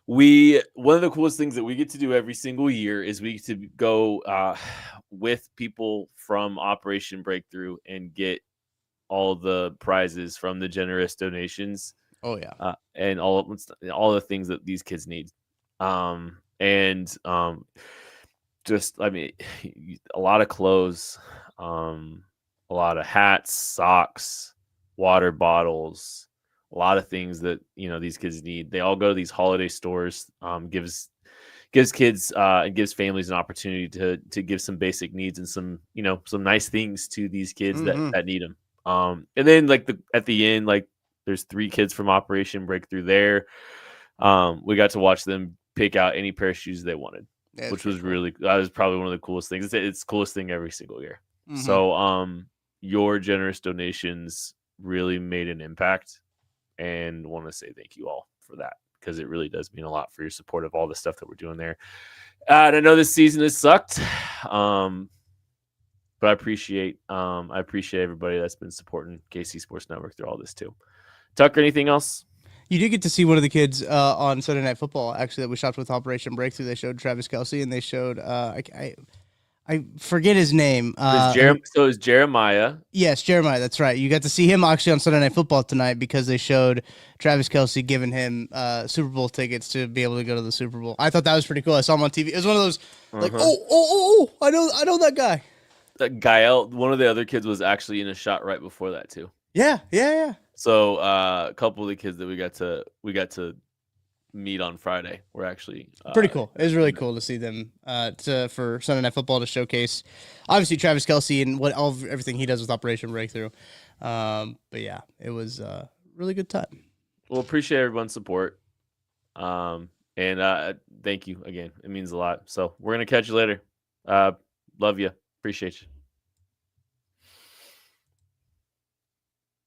of the coolest things that we get to do every single year is we get to go with people from Operation Breakthrough and get all the prizes from the generous donations. Oh yeah. And all the things that these kids need. Just, I mean, a lot of clothes, a lot of hats, socks, water bottles, a lot of things that these kids need. They all go to these holiday stores. Gives kids and gives families an opportunity to give some basic needs and some nice things to these kids that need them. And then like at the end, like there's 3 kids from Operation Breakthrough there. We got to watch them pick out any pair of shoes they wanted, which was cool. That was probably one of the coolest things. It's the coolest thing every single year. So your generous donations really made an impact, and want to say thank you all for that, because it really does mean a lot for your support of all the stuff that we're doing there. And I know this season has sucked, but I appreciate everybody that's been supporting KC Sports Network through all this too. Tucker, anything else? You did get to see one of the kids on Sunday Night Football, actually, that we shopped with Operation Breakthrough. They showed Travis Kelce, and they showed I forget his name. So is Jeremiah. Yes, Jeremiah. That's right. You got to see him actually on Sunday Night Football tonight, because they showed Travis Kelce giving him Super Bowl tickets to be able to go to the Super Bowl. I thought that was pretty cool. I saw him on TV. It was one of those like, I know that guy. That Gael, one of the other kids, was actually in a shot right before that too. Yeah. So a couple of the kids that we got to meet on Friday were actually pretty cool. It was really cool to see them for Sunday Night Football, to showcase obviously Travis Kelce and everything he does with Operation Breakthrough. But yeah, it was a really good time. Well, appreciate everyone's support. And thank you again. It means a lot. So we're gonna catch you later. Love you. Appreciate you.